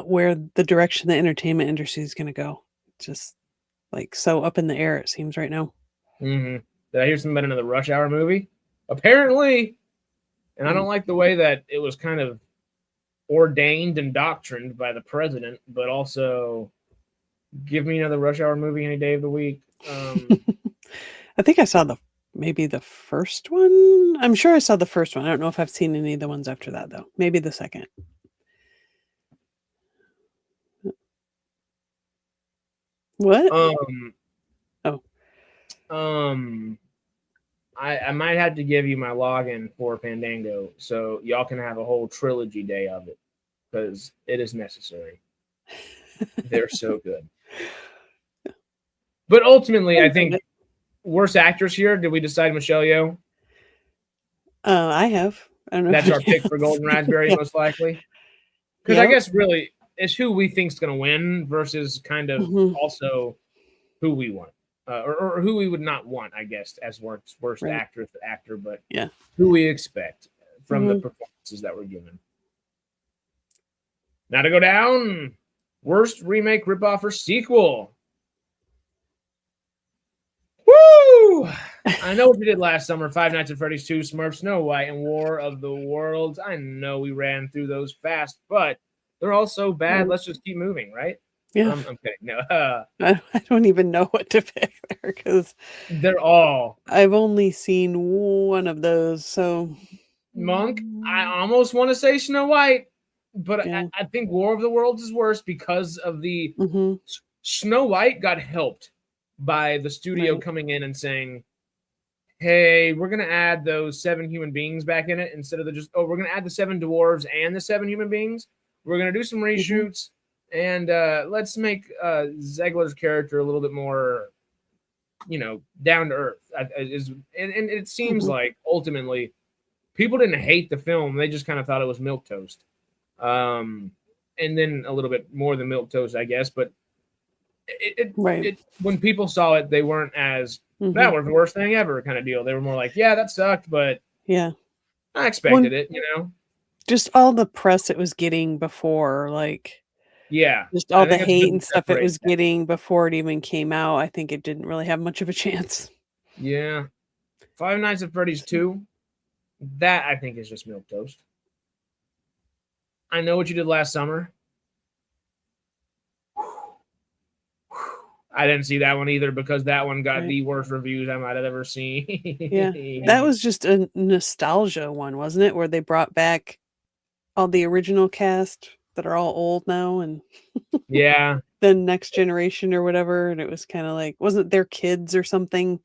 where the direction the entertainment industry is going to go. Just like so up in the air, it seems right now. Did I hear something about another Rush Hour movie? Apparently. And I don't like the way that it was kind of ordained and doctrined by the president, but also give me another Rush Hour movie any day of the week. I think I saw maybe the first one. I'm sure I saw the first one. I don't know if I've seen any of the ones after that, though. Maybe the second. What? I might have to give you my login for Fandango so y'all can have a whole trilogy day of it, because it is necessary. They're so good. But ultimately, I think worst actress here, did we decide Michelle Yeoh? I have. I don't know. That's our pick for Golden Raspberry, most likely. Because I guess really it's who we think is going to win versus kind of also who we want. Or who we would not want, I guess, as worst actor, but who we expect from the performances that were given. Now to go down, worst remake, ripoff, or sequel. Woo! I know what we did last summer, Five Nights at Freddy's 2, Smurfs, Snow White, and War of the Worlds. I know we ran through those fast, but they're all so bad. Let's just keep moving, right? Yeah. I'm kidding. No, I don't even know what to pick there because they're all. I've only seen one of those. So, Monk, I almost want to say Snow White, but I think War of the Worlds is worse because of the Snow White got helped by the studio coming in and saying, "Hey, we're gonna add those 7 human beings back in it instead of we're gonna add the 7 dwarves and the 7 human beings. We're gonna do some reshoots." And let's make Zegler's character a little bit more, down to earth. And it seems like ultimately people didn't hate the film; they just kind of thought it was milquetoast. And then a little bit more than milquetoast, I guess. But when people saw it, they weren't as that was the worst thing ever kind of deal. They were more like, yeah, that sucked, but I expected it. Just all the press it was getting before, like. Yeah. Just all the hate and stuff it was getting before it even came out. I think it didn't really have much of a chance. Yeah. Five Nights at Freddy's 2. That I think is just milquetoast. I Know What You Did Last Summer. I didn't see that one either because that one got the worst reviews I might have ever seen. Yeah. That was just a nostalgia one, wasn't it? Where they brought back all the original cast that are all old now and the next generation or whatever, and it was kind of like, wasn't their kids or something?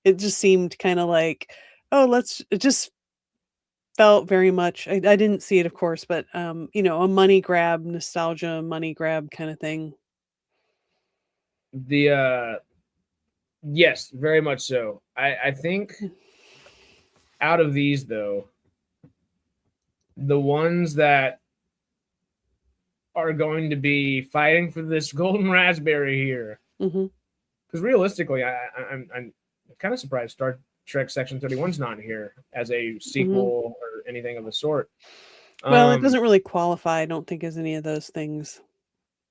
It just seemed kind of like, it just felt very much, I didn't see it, of course, but a money grab, nostalgia money grab kind of thing. Yes, very much so. I think out of these though, the ones that are going to be fighting for this Golden Raspberry here. Because realistically, I'm kind of surprised Star Trek Section 31's not here as a sequel or anything of the sort. Well, it doesn't really qualify, I don't think, as any of those things.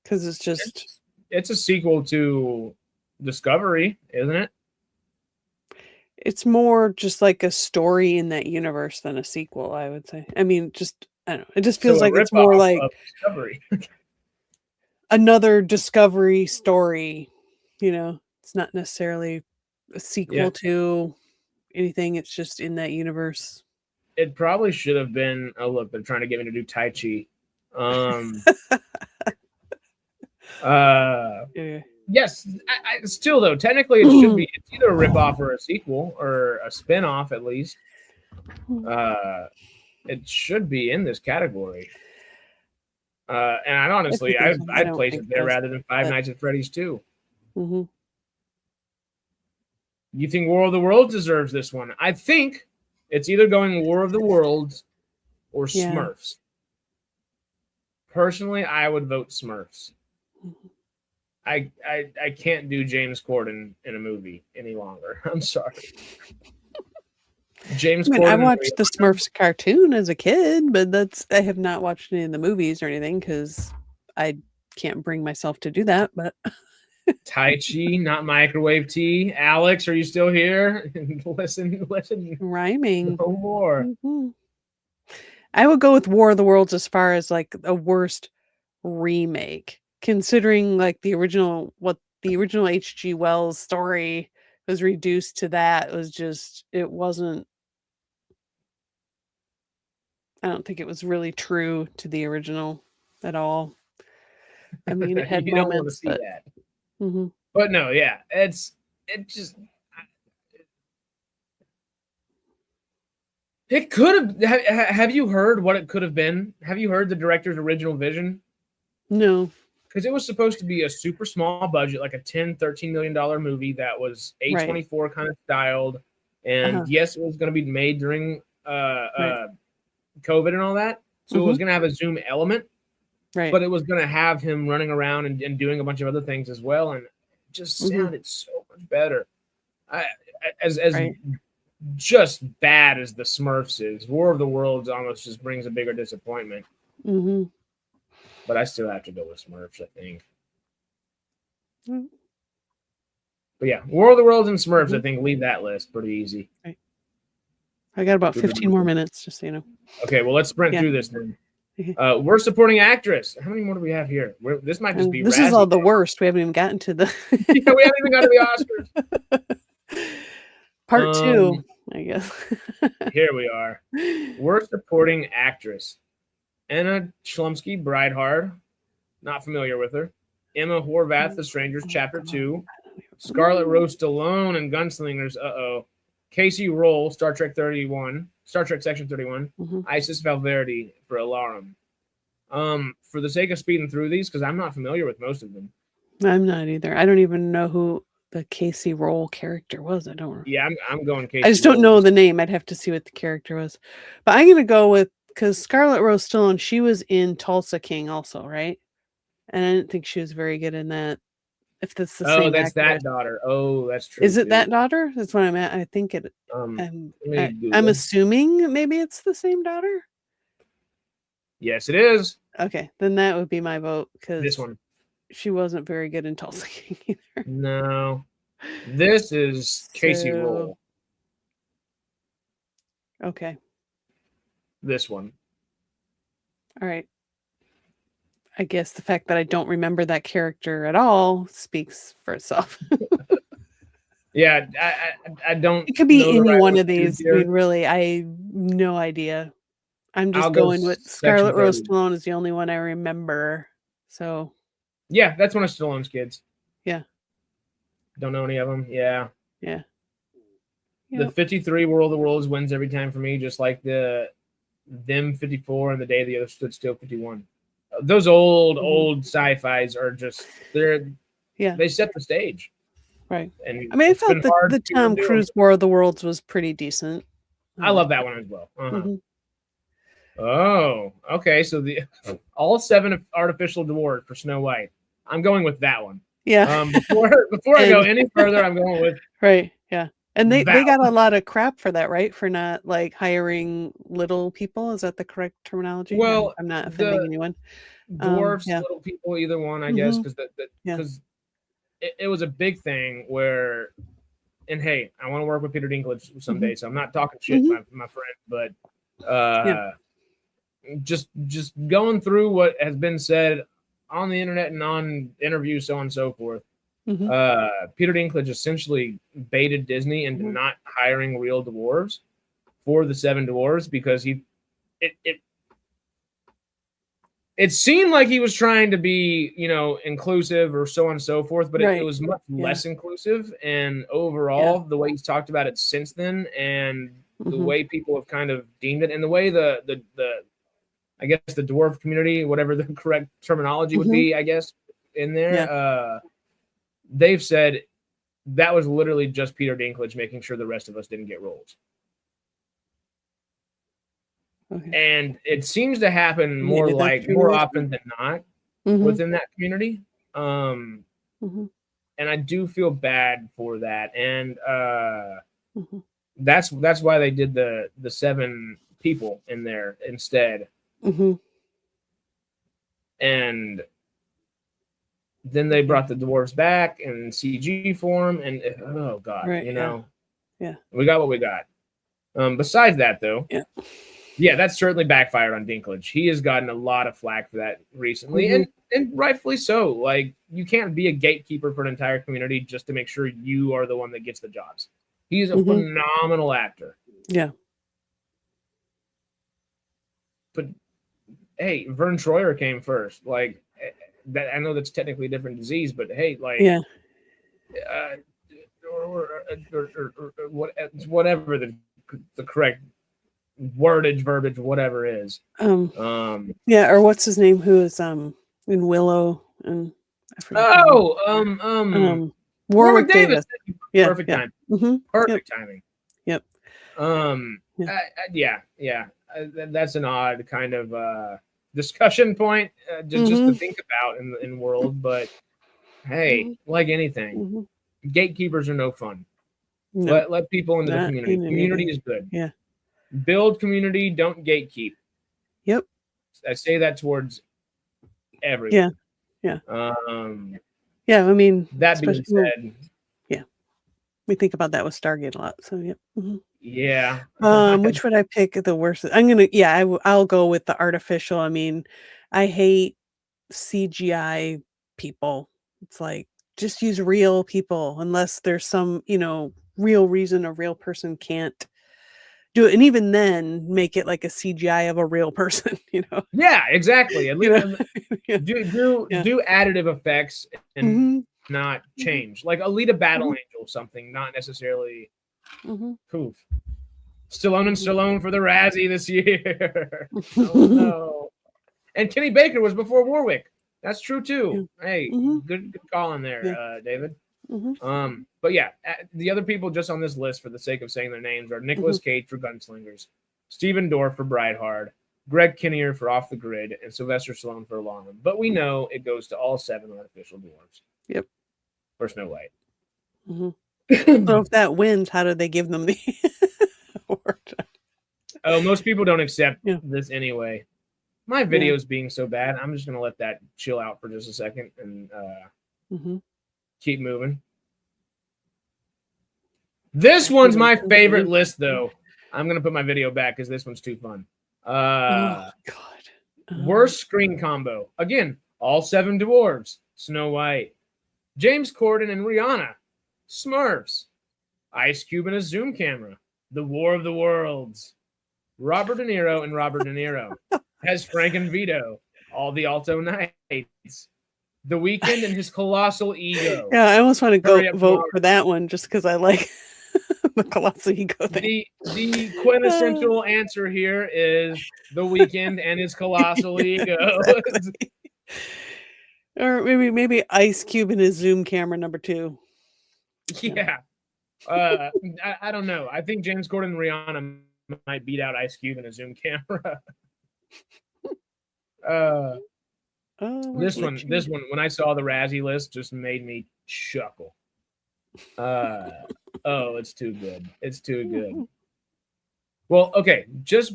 Because it's just... It's a sequel to Discovery, isn't it? It's more just like a story in that universe than a sequel, I would say. I mean, I don't know. It just feels like it's more like Discovery. Another Discovery story. It's not necessarily a sequel to anything. It's just in that universe. It probably should have been. Oh, look, they're trying to get me to do Tai Chi. Yes. Still, though, technically, it should be. It's either a ripoff or a sequel or a spinoff, at least. It should be in this category. And I'd honestly, I'd place it there rather than Five Nights at Freddy's 2. You think War of the Worlds deserves this one? I think it's either going War of the Worlds or Yeah. Smurfs. Personally, I would vote Smurfs. I can't do James Corden in a movie any longer. I'm sorry. James Corden. I watched the Smurfs cartoon as a kid, but I have not watched any of the movies or anything because I can't bring myself to do that. But Tai Chi, not microwave tea. Alex, are you still here? listen. Rhyming. No more. Mm-hmm. I would go with War of the Worlds as far as like a worst remake, considering like the original H.G. Wells story was reduced to that. It wasn't. I don't think it was really true to the original at all. I mean, it had you don't want to moments, see that. Mm-hmm. But no, yeah, it could have. Have you heard what it could have been? Have you heard the director's original vision? No. Because it was supposed to be a super small budget, like a $10-13 million movie that was A24 kind of styled. And yes, it was going to be made during COVID and all that. So it was going to have a Zoom element. Right. But it was going to have him running around and doing a bunch of other things as well. And it just sounded so much better. As just bad as the Smurfs is, War of the Worlds almost just brings a bigger disappointment. Mm-hmm. But I still have to go with Smurfs, I think. Mm-hmm. But yeah, War of the Worlds and Smurfs, I think, leave that list pretty easy. Right. I got about 15 more minutes, just so you know. Okay, well, let's sprint through this then. Worst supporting actress. How many more do we have here? This might just be. This is all the worst. We haven't even gotten to the. Yeah, we haven't even got to the Oscars. Part 2, I guess. Here we are. Worst supporting actress: Anna Chlumsky, Bridehard. Not familiar with her. Emma Horvath, The Strangers, Chapter 2. Scarlett Rose Stallone and Gunslingers. Casey Roll, Star Trek Section 31. Isis Valverde for Alarum. For the sake of speeding through these, because I'm not familiar with most of them. I'm not either. I don't even know who the Casey Roll character was. I don't. Yeah, I'm going Casey. I just don't know the name. I'd have to see what the character was. But I'm gonna go with, because Scarlett Rose Stallone, she was in Tulsa King also, right? And I didn't think she was very good in that. If that's the same. Oh, that's that daughter. Oh, that's true. Is it that daughter? That's what I'm at. I think it. I'm assuming maybe it's the same daughter. Yes, it is. Okay, then that would be my vote, because this one. She wasn't very good in Tulsa King either. No, this is Casey Roll. Okay. This one. All right. I guess the fact that I don't remember that character at all speaks for itself. Yeah, I don't. It could be any one of these. I mean, really, I have no idea. I'm just going with Scarlett Rose Stallone is the only one I remember. So. Yeah, that's one of Stallone's kids. Yeah. Don't know any of them. Yeah. Yeah. The 53 War of the Worlds wins every time for me, just like them 54 and the Day the Other Stood Still 51. Those old sci-fis are just they set the stage. Right. And I mean, I felt the Tom Cruise War of the Worlds was pretty decent. I love that one as well. Oh, okay. So all 7 artificial dwarves for Snow White. I'm going with that one. Yeah. Before I go any further, I'm going with right. Yeah. And they got a lot of crap for that, right? For not like hiring little people. Is that the correct terminology? Well, I'm not offending anyone. Dwarfs, little people, either one, I guess, because it was a big thing where, and hey, I want to work with Peter Dinklage someday, so I'm not talking shit, my friend, but just going through what has been said on the internet and on interviews, so on and so forth. Peter Dinklage essentially baited Disney into not hiring real dwarves for the 7 dwarves because it seemed like he was trying to be, inclusive or so on and so forth, but it was much less inclusive. And overall, the way he's talked about it since then, and the way people have kind of deemed it, and the way the I guess the dwarf community, whatever the correct terminology would be, I guess, in there, they've said that was literally just Peter Dinklage making sure the rest of us didn't get roles. Okay. And it seems to happen Yeah, more that's true. more often than not Mhm. within that community. Mhm. And I do feel bad for that. And Mhm. that's why they did the 7 people in there instead. Mhm. And then they brought the dwarves back in CG form, and oh god, Right. you Yeah. know, Yeah. we got what we got. Besides that, though, Yeah. yeah, that's certainly backfired on Dinklage. He has gotten a lot of flack for that recently, Mhm. and rightfully so. Like, you can't be a gatekeeper for an entire community just to make sure you are the one that gets the jobs. He's a Mhm. phenomenal actor. Yeah. But hey, Vern Troyer came first. Like, that, I know that's technically a different disease, but hey, like, Yeah. or whatever the correct wordage, verbiage, whatever is. Yeah, or what's his name? Who is in Willow and I forget. Warwick Warwick Davis. Davis. Yeah. Perfect Yeah. timing. Mm-hmm. Perfect timing. Yep. Yeah. That's an odd kind of discussion point just to think about in world, but hey, like anything, gatekeepers are no fun. No, Let people into the not community. in Community anything. is good. Yeah. Build community, don't gatekeep. Yep. I say that towards everyone. Yeah. Yeah. I mean, That being said, yeah, we think about that with Stargate a lot. So yeah. Yeah. Which would I pick the worst? I'm gonna. Yeah, I'll go with the artificial. I mean, I hate CGI people. It's like just use real people unless there's some real reason a real person can't do it, and even then make it like a CGI of a real person. Yeah, exactly. At least Yeah. do additive effects and not change. Like Alita Battle Angel, something, not necessarily poof. Stallone and Stallone for the Razzie this year. Oh no. And Kenny Baker was before Warwick. That's true too. Hey, good call in there, David. But yeah, the other people just on this list for the sake of saying their names are Nicolas Cage for Gunslingers, Stephen Dorff for Brightheart, Greg Kinnear for Off the Grid, and Sylvester Stallone for Alarm. But we know it goes to all 7 artificial dwarves. Yep. Or Snow White. So if that wins, how do they give them the award? Oh, most people don't accept this anyway. My video's being so bad, I'm just going to let that chill out for just a second and keep moving. This one's my favorite list, though. I'm going to put my video back because this one's too fun. Oh, God. Worst screen combo. Again, all 7 dwarves. Snow White. James Corden and Rihanna. Smurfs. Ice Cube and a Zoom camera. The War of the Worlds. Robert De Niro and Robert De Niro. Has Frank and Vito. All the Alto Nights. The Weeknd and his colossal ego. Yeah, I almost want to go vote for that one just because I like the colossal ego thing. The quintessential answer here is The Weeknd and his colossal ego. Exactly. Or maybe Ice Cube and his Zoom camera number 2. Yeah. I don't know. I think James Corden and Rihanna might beat out Ice Cube and a Zoom camera. This one, when I saw the Razzie list, just made me chuckle. It's too good. It's too good. Well, okay.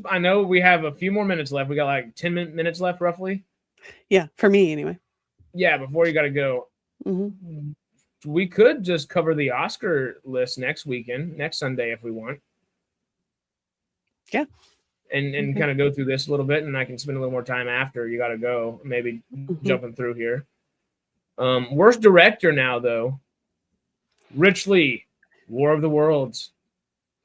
I know we have a few more minutes left. We got like 10 minutes left, roughly. Yeah, for me anyway. Yeah, before you got to go. We could just cover the Oscar list next Sunday if we want. Yeah. And kind of go through this a little bit, and I can spend a little more time after you got to go, maybe jumping through here. Worst director now, though. Rich Lee, War of the Worlds.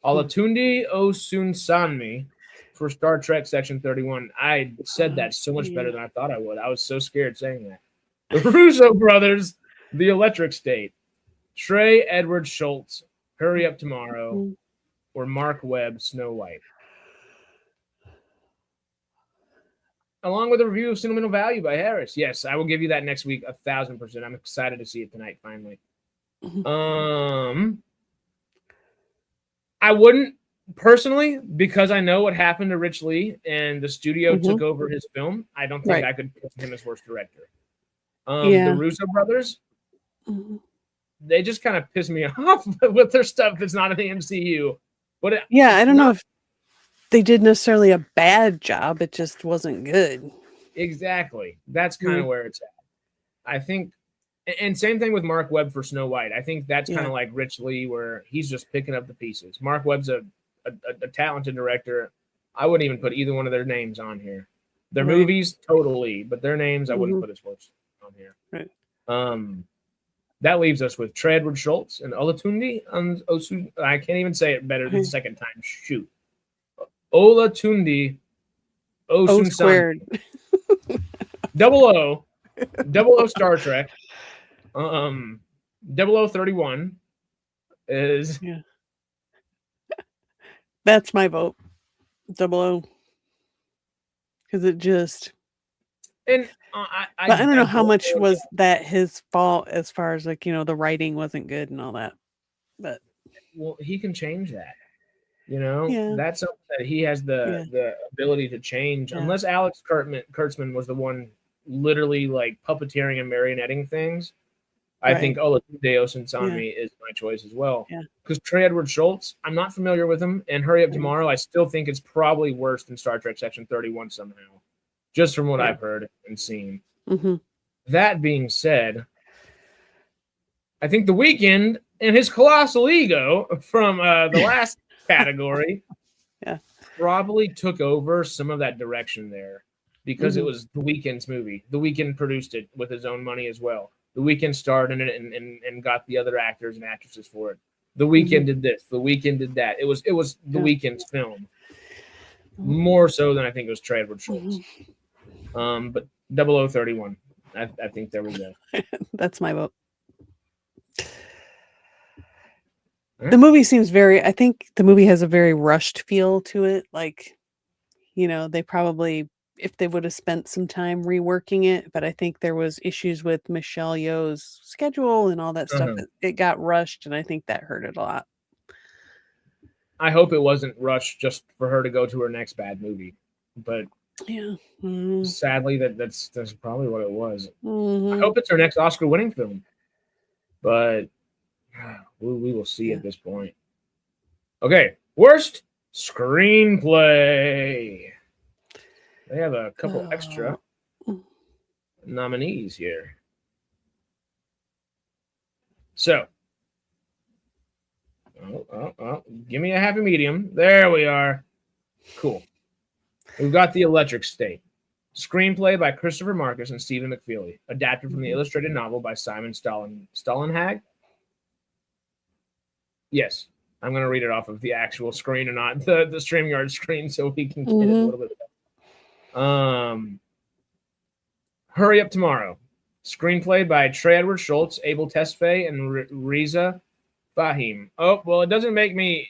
Olatunde Osunsanmi for Star Trek Section 31. I said that so much better than I thought I would. I was so scared saying that. The Russo brothers, The Electric State. Trey Edward Schultz, Hurry Up Tomorrow. Or Mark Webb, Snow White. Along with a review of Sentimental Value by Harris. Yes, I will give you that next week, 1,000%. I'm excited to see it tonight, finally. I wouldn't personally, because I know what happened to Rich Lee and the studio took over his film. I don't think I could put him as worst director. The Russo brothers, they just kind of piss me off with their stuff that's not in the MCU. But I don't know if they did necessarily a bad job. It just wasn't good. Exactly. That's kind of where it's at. I think, and same thing with Mark Webb for Snow White. I think that's kind of like Rich Lee, where he's just picking up the pieces. Mark Webb's a talented director. I wouldn't even put either one of their names on here. Their movies, totally, but their names I wouldn't put as worst on here. Right. That leaves us with Trey Edward Schultz and Olatunde. I can't even say it better the second time. Shoot. Olatunde O squared. Double O Star Trek. 0031 is. Yeah. That's my vote. 00. Because it just. And I don't know how much was that his fault as far as like, the writing wasn't good and all that. But. Well, he can change that. That's something that he has the ability to change. Unless Alex Kurtzman was the one literally like puppeteering and marionetting things. I think Olatunde Osunsanmi is my choice as well. Because Trey Edward Schultz, I'm not familiar with him, and Hurry Up Tomorrow, I still think it's probably worse than Star Trek Section 31 somehow, just from what I've heard and seen. That being said, I think The Weeknd and his colossal ego from the last category probably took over some of that direction there, because it was The Weeknd's movie. The Weeknd produced it with his own money as well. The Weeknd starred in it and got the other actors and actresses for it. The Weeknd did this. The Weeknd did that. It was The Weeknd's film, more so than I think it was Trey Edward Schultz. But 0031, I think there we go. That's my vote. The movie seems I think the movie has a very rushed feel to it. Like, they probably, if they would have spent some time reworking it, but I think there was issues with Michelle Yeoh's schedule and all that stuff. It got rushed, and I think that hurt it a lot. I hope it wasn't rushed just for her to go to her next bad movie, but sadly that's probably what it was. I hope it's her next Oscar-winning film, but we will see at this point. Okay, worst screenplay. They have a couple extra nominees here. So, give me a happy medium. There we are. Cool. We've got The Electric State. Screenplay by Christopher Marcus and Stephen McFeely. Adapted from the illustrated novel by Simon Stollenhag. Yes, I'm going to read it off of the actual screen and not the StreamYard screen so we can get it a little bit better. Hurry Up Tomorrow. Screenplay by Trey Edward Schultz, Abel Tesfaye, and Reza Fahim. Oh, well, it doesn't make me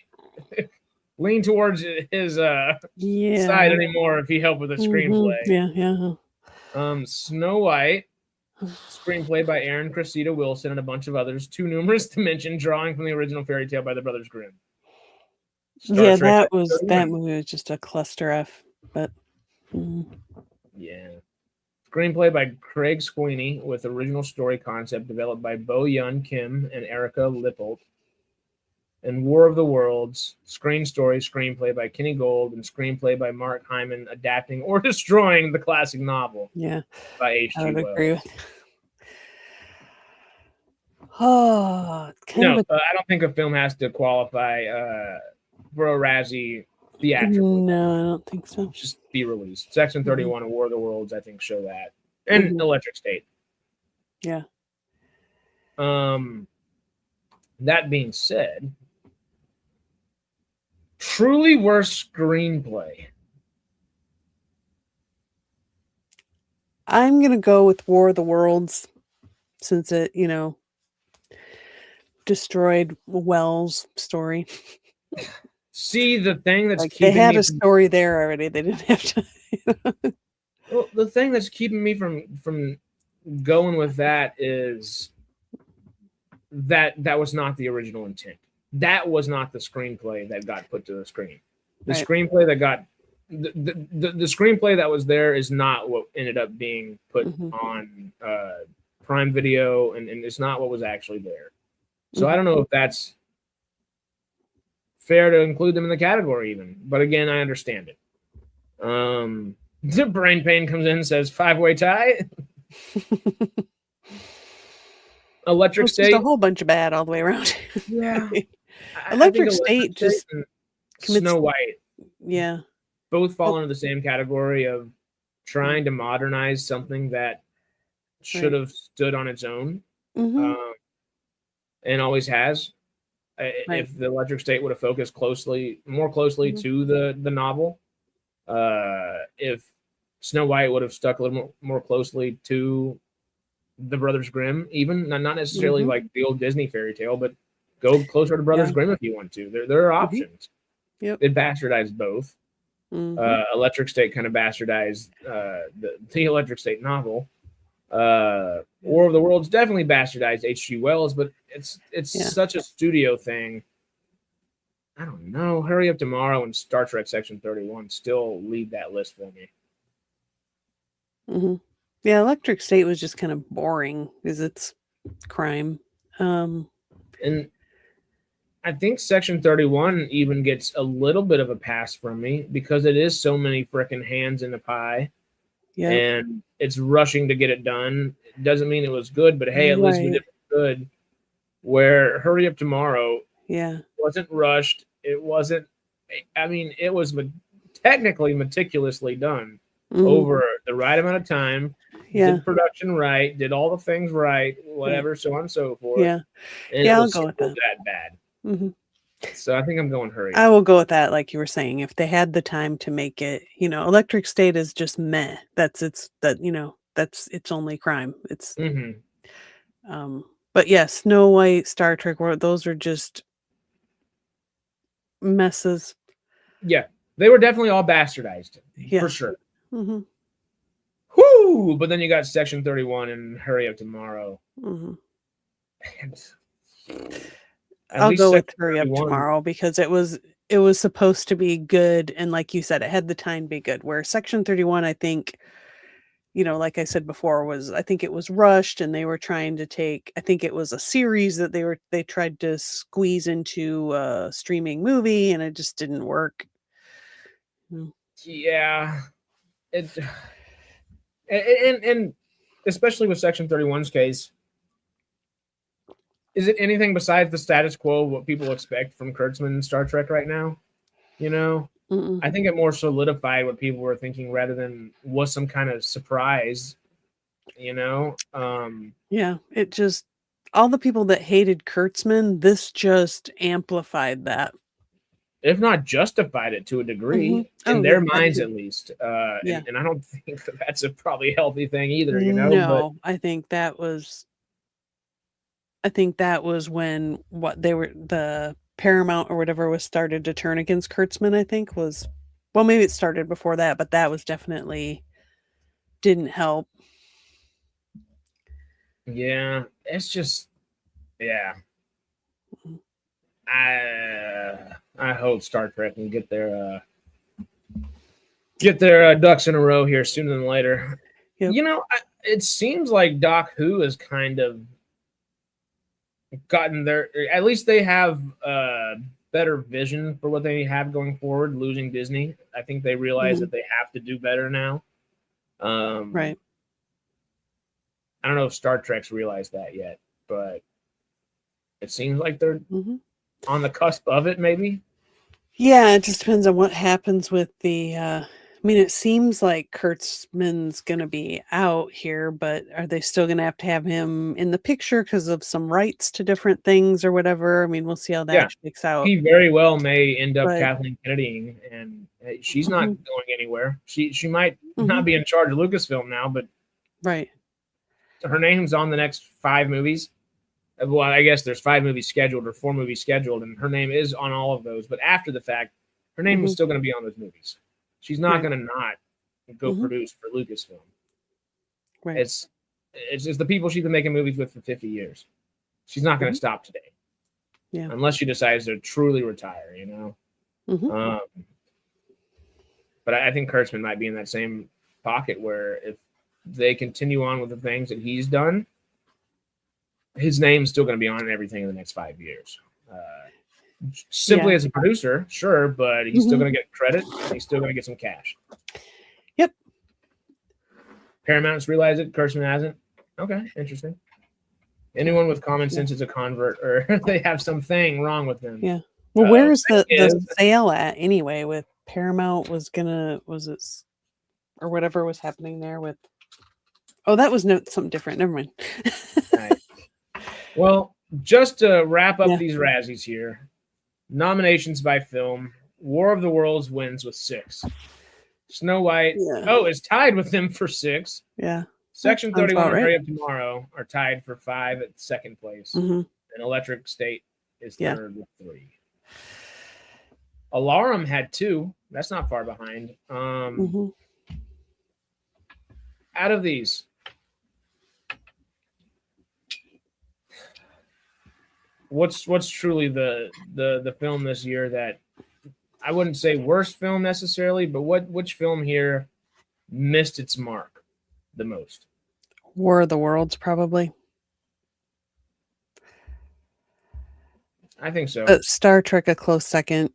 lean towards his side anymore if he helped with the screenplay. Snow White. Screenplay by Aaron Cressida Wilson and a bunch of others, too numerous to mention, drawing from the original fairy tale by the Brothers Grimm. That movie was just a cluster F, but Screenplay by Craig Sweeney with original story concept developed by Bo Yun Kim and Erica Lippold. And War of the Worlds, screenplay by Kenny Gold, and screenplay by Mark Hyman, adapting or destroying the classic novel. By H.G. Wells. I would agree with. I don't think a film has to qualify for a Razzie theatrical. No, I don't think so. Just be released. Section 31 of War of the Worlds, I think, show that. And Electric State. Yeah. That being said, truly worst screenplay. I'm going to go with War of the Worlds since it, destroyed Wells' story. See, the thing that's keeping they had a story there already. They didn't have to. Well, the thing that's keeping me from going with that is that was not the original intent. That was not the screenplay that got put to the screen. The screenplay that got the screenplay that was there is not what ended up being put on Prime Video, and it's not what was actually there. So I don't know if that's fair to include them in the category even. But again, I understand it. The Brain Pain comes in and says 5-way tie. Electric State. A whole bunch of bad all the way around. Yeah. Electric State just Snow White. Yeah. Both fall under the same category of trying to modernize something that should have stood on its own, and always has. If the Electric State would have focused more closely to the novel, if Snow White would have stuck a little more closely to the Brothers Grimm, even not necessarily like the old Disney fairy tale, but go closer to Brothers Grimm if you want to. There are options. Yep. It bastardized both. Electric State kind of bastardized the Electric State novel. War of the Worlds definitely bastardized H.G. Wells, but it's such a studio thing. I don't know. Hurry Up Tomorrow and Star Trek Section 31 still lead that list for me. Yeah, Electric State was just kind of boring because it's crime. And I think Section 31 even gets a little bit of a pass from me because it is so many frickin' hands in the pie. Yeah. And it's rushing to get it done. It doesn't mean it was good, but hey, at least we did it good. Where Hurry Up Tomorrow wasn't rushed. It wasn't, I mean, it was technically meticulously done over the right amount of time. Did the production right, did all the things right, whatever, so on and so forth. And I'll go with that. Bad. So I think I'm going Hurry. I will go with that, like you were saying. If they had the time to make it, Electric State is just meh. That's its only crime. It's but yeah, Snow White, Star Trek, those are just messes. Yeah, they were definitely all bastardized for sure. Whoo! But then you got Section 31 and Hurry Up Tomorrow. I'll go with Hurry Up Tomorrow because it was supposed to be good, and like you said, it had the time to be good. Where Section 31, I think, like I said before, I think it was rushed, and they were trying to take. I think it was a series that they tried to squeeze into a streaming movie, and it just didn't work. Yeah, and especially with Section 31's case. Is it anything besides the status quo of what people expect from Kurtzman and Star Trek right now? I think it more solidified what people were thinking rather than was some kind of surprise, Yeah, it just, all the people that hated Kurtzman, this just amplified that. If not justified it to a degree, in their minds at least. And I don't think that's a probably healthy thing either, No, but I think that was when the Paramount or whatever was started to turn against Kurtzman, I think maybe it started before that, but that was definitely didn't help. Yeah, it's just, I hope Star Trek can get their ducks in a row here sooner than later. Yep. It seems like Doc Who has kind of gotten at least they have better vision for what they have going forward, losing Disney. I think they realize that they have to do better now. Right. I don't know if Star Trek's realized that yet, but it seems like they're on the cusp of it, maybe. Yeah, it just depends on what happens with the it seems like Kurtzman's going to be out here, but are they still going to have him in the picture because of some rights to different things or whatever? We'll see how that shakes out. He very well may end up Kathleen Kennedying, and she's not going anywhere. She might not be in charge of Lucasfilm now, but her name's on the next 5 movies. Well, I guess there's 5 movies scheduled or 4 movies scheduled, and her name is on all of those. But after the fact, her name is still going to be on those movies. She's not going to not go produce for Lucasfilm. Right. It's the people she's been making movies with for 50 years. she's not going to stop today. Yeah. Unless she decides to truly retire, you know. But I think Kurtzman might be in that same pocket where if they continue on with the things that he's done, his name's still going to be on everything in the next 5 years. Simply as a producer, sure, but he's still going to get credit. And he's still going to get some cash. Yep. Paramount's realized it. Kurtzman hasn't. Okay, interesting. Anyone with common sense is a convert, or they have something wrong with them. Yeah. Well, where is the sale at anyway? With Paramount was it, or whatever was happening there with? Oh, that was something different. Never mind. Right. Well, just to wrap up these Razzies here, nominations by film: War of the Worlds wins with 6. Snow White, is tied with them for 6. Yeah. Section 31 and Hurry Up Tomorrow are tied for 5 at second place. And Electric State is third with 3. Alarum had 2. That's not far behind. Out of these, what's truly the film this year that I wouldn't say worst film necessarily, but which film here missed its mark the most? War of the Worlds, probably. I think so. Star Trek a close second.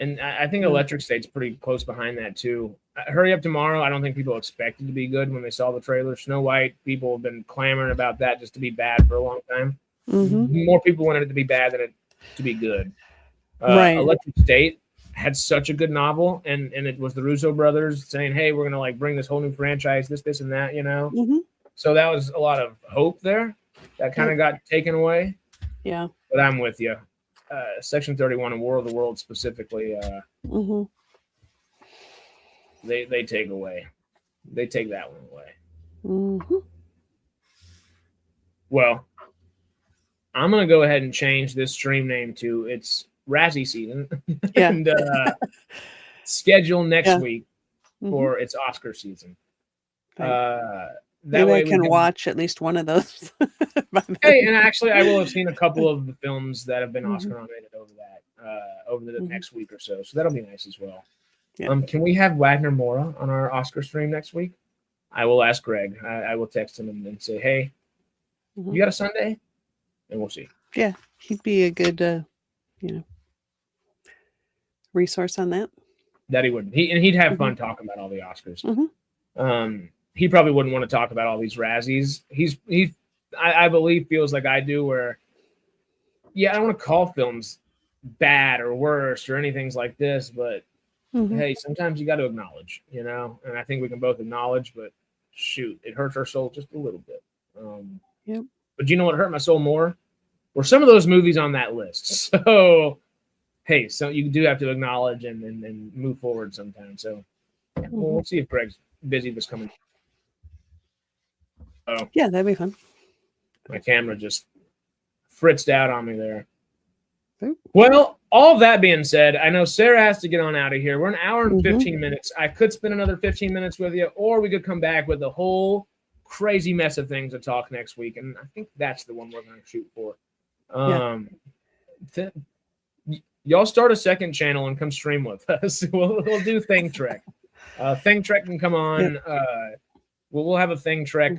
And I think Electric State's pretty close behind that too. Hurry Up Tomorrow, I don't think people expected to be good when they saw the trailer. Snow White, people have been clamoring about that just to be bad for a long time. More people wanted it to be bad than it to be good. Right. Electric State had such a good novel, and it was the Russo brothers saying, hey, we're going to bring this whole new franchise, this, and that, you know? So that was a lot of hope there that kind of got taken away. Yeah. But I'm with you. Section 31 and War of the Worlds specifically, they take away. They take that one away. Well, I'm going to go ahead and change this stream name to it's Razzie season and schedule next week for its Oscar season. That Maybe way I can watch at least one of those. Hey, and actually, I will have seen a couple of the films that have been Oscar nominated over the next week or so. So that'll be nice as well. Yeah. Can we have Wagner Mora on our Oscar stream next week? I will ask Greg. I will text him and say, hey, you got a Sunday? And we'll see. Yeah, he'd be a good, resource on that. That he would. He'd have fun talking about all the Oscars. He probably wouldn't want to talk about all these Razzies. I believe feels like I do, where I don't want to call films bad or worse or anything like this, but hey, sometimes you got to acknowledge, and I think we can both acknowledge, but shoot, it hurts our soul just a little bit. But you know what hurt my soul more? Were some of those movies on that list. So hey, so you do have to acknowledge and move forward sometimes. So we'll see if Greg's busy this coming. Oh, yeah, that'd be fun. My camera just fritzed out on me there. Well, all that being said, I know Sarah has to get on out of here. We're an hour and 15 minutes. I could spend another 15 minutes with you, or we could come back with a whole crazy mess of things to talk next week. And I think that's the one we're going to shoot for. Y'all start a second channel and come stream with us. We'll do Thing Trek. Thing Trek can come on. We'll have a Thing Trek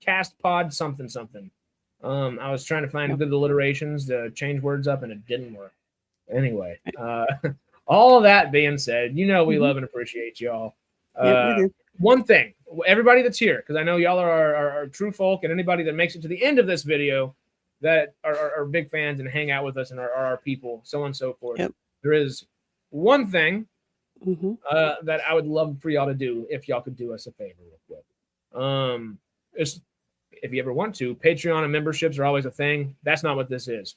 cast pod something. I was trying to find good alliterations to change words up, and it didn't work. Anyway, all of that being said, we love and appreciate y'all. One thing, everybody that's here, because I know y'all are our true folk, and anybody that makes it to the end of this video that are big fans and hang out with us and are our people, so on and so forth. There is one thing that I would love for y'all to do, if y'all could do us a favor real quick. If you ever want to, Patreon and memberships are always a thing. That's not what this is.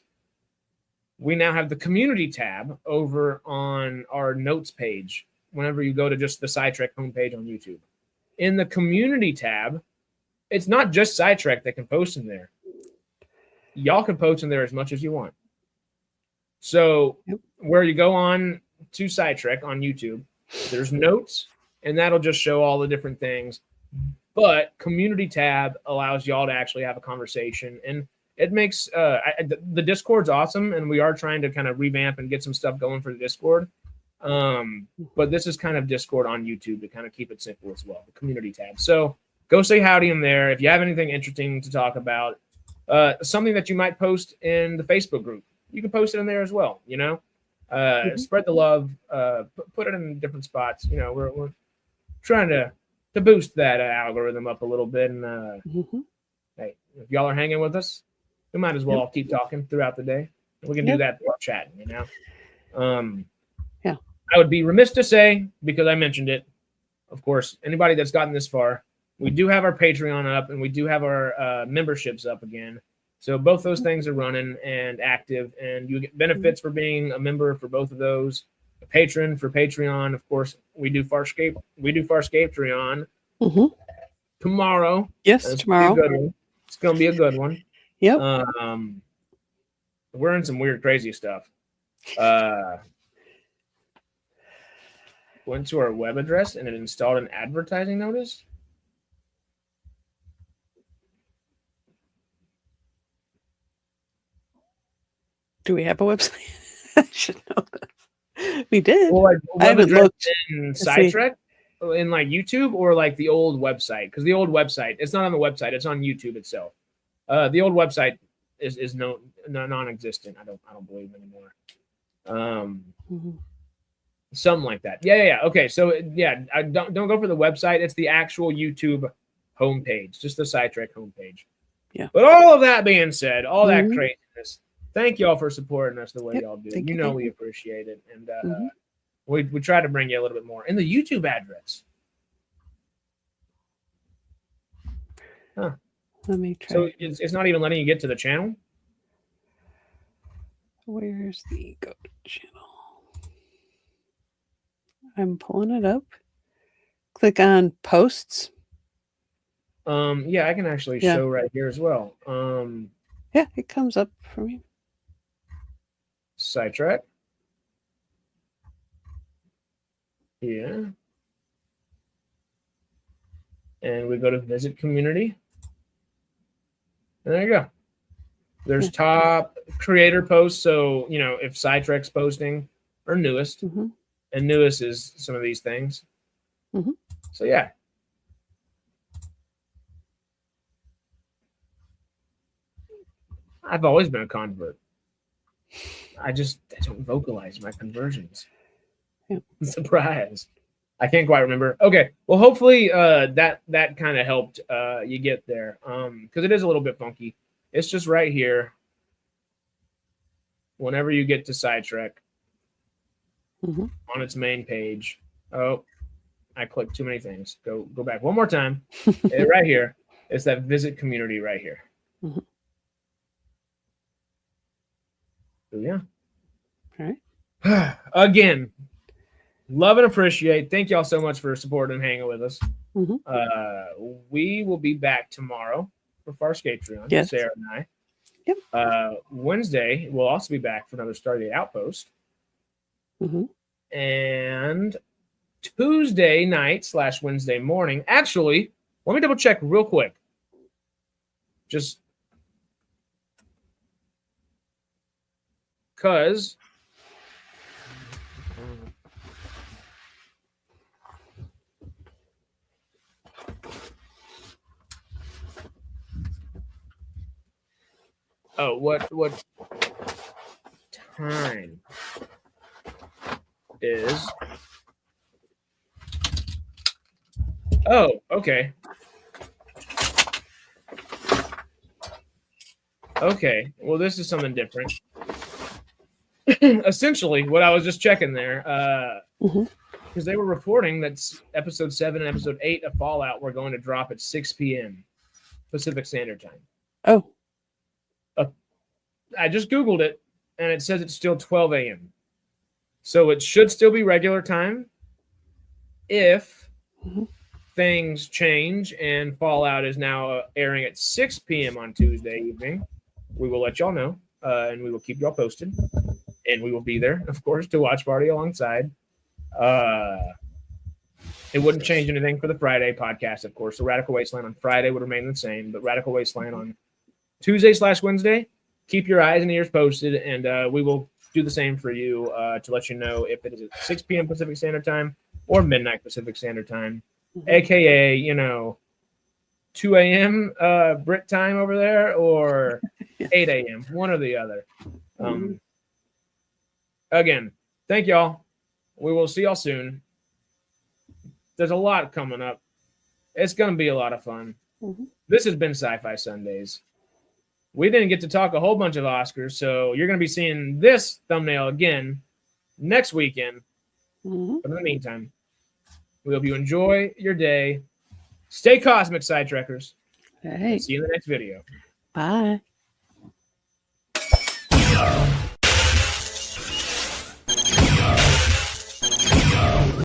We now have the community tab over on our notes page whenever you go to just the SciTrek homepage on YouTube. In the community tab, it's not just SciTrek that can post in there. Y'all can post in there as much as you want. So where you go on to SciTrek on YouTube, there's notes, and that'll just show all the different things. But community tab allows y'all to actually have a conversation, and it makes the Discord's awesome, and we are trying to kind of revamp and get some stuff going for the Discord. But this is kind of Discord on YouTube to kind of keep it simple as well, the community tab. So go say howdy in there. If you have anything interesting to talk about, something that you might post in the Facebook group, you can post it in there as well. You know, spread the love, put it in different spots. You know, we're trying to boost that algorithm up a little bit. And hey, if y'all are hanging with us, we might as well keep talking throughout the day. We can do that while chatting, you know. I would be remiss to say, because I mentioned it, of course, anybody that's gotten this far, we do have our Patreon up, and we do have our memberships up again. So both those things are running and active, and you get benefits for being a member for both of those. A patron for Patreon, of course. We do Farscape. We do Farscapetrion tomorrow. Yes, tomorrow. It's gonna be a good one. Yep. We're in some weird, crazy stuff. Went to our web address and it installed an advertising notice. Do we have a website? I should know that. We did. Well, I haven't looked in SciTrek, in like YouTube, or like the old website, because the old website, it's not on the website, it's on YouTube itself. The old website is non-existent. I don't believe anymore. Something like that. Yeah. Okay, so yeah, I don't go for the website. It's the actual YouTube homepage, just the SciTrek homepage. Yeah. But all of that being said, all that craziness, thank y'all for supporting us the way y'all do. You know we appreciate it, and we try to bring you a little bit more in the YouTube address. Huh. Let me try. So it's not even letting you get to the channel? Where's the go to channel? I'm pulling it up. Click on posts. Yeah, I can actually show right here as well. Yeah, it comes up for me. SciTrek. Yeah. And we go to visit community. And there you go. There's top creator posts. So, you know, if SciTrek's posting, or newest. And newest is some of these things. So, yeah. I've always been a convert. I don't vocalize my conversions. Surprise. I can't quite remember. Okay. Well, hopefully that kind of helped you get there. Because it is a little bit funky. It's just right here. Whenever you get to SciTrek, on its main page. Oh, I clicked too many things. Go back one more time. Right here. It's that visit community right here. So yeah. All right. Again, love and appreciate. Thank y'all so much for supporting and hanging with us. We will be back tomorrow for Farscapetrion. Yes. Sarah and I. Yep. Wednesday, we'll also be back for another Stargate Outpost. And Tuesday night / Wednesday morning. Actually, let me double check real quick. Just because what time is? Oh, okay. Okay. Well, this is something different. Essentially, what I was just checking there, because they were reporting that episode 7 and episode 8 of Fallout were going to drop at 6 p.m. Pacific Standard Time. Oh. I just Googled it, and it says it's still 12 a.m. So it should still be regular time. If things change and Fallout is now airing at 6 p.m. on Tuesday evening, we will let y'all know, and we will keep y'all posted. And we will be there, of course, to watch party alongside. It wouldn't change anything for the Friday podcast, of course. The Radical Wasteland on Friday would remain the same, but Radical Wasteland on Tuesday/Wednesday. Keep your eyes and ears posted, and we will do the same for you to let you know if it is at 6 p.m. Pacific Standard Time or midnight Pacific Standard Time, aka 2 a.m. Brit time over there, or 8 a.m. One or the other. Again, thank y'all. We will see y'all soon. There's a lot coming up. It's going to be a lot of fun. This has been Sci-Fi Sundays. We didn't get to talk a whole bunch of Oscars, so you're going to be seeing this thumbnail again next weekend. But in the meantime, we hope you enjoy your day. Stay cosmic, SciTrekkers. Hey. See you in the next video. Bye.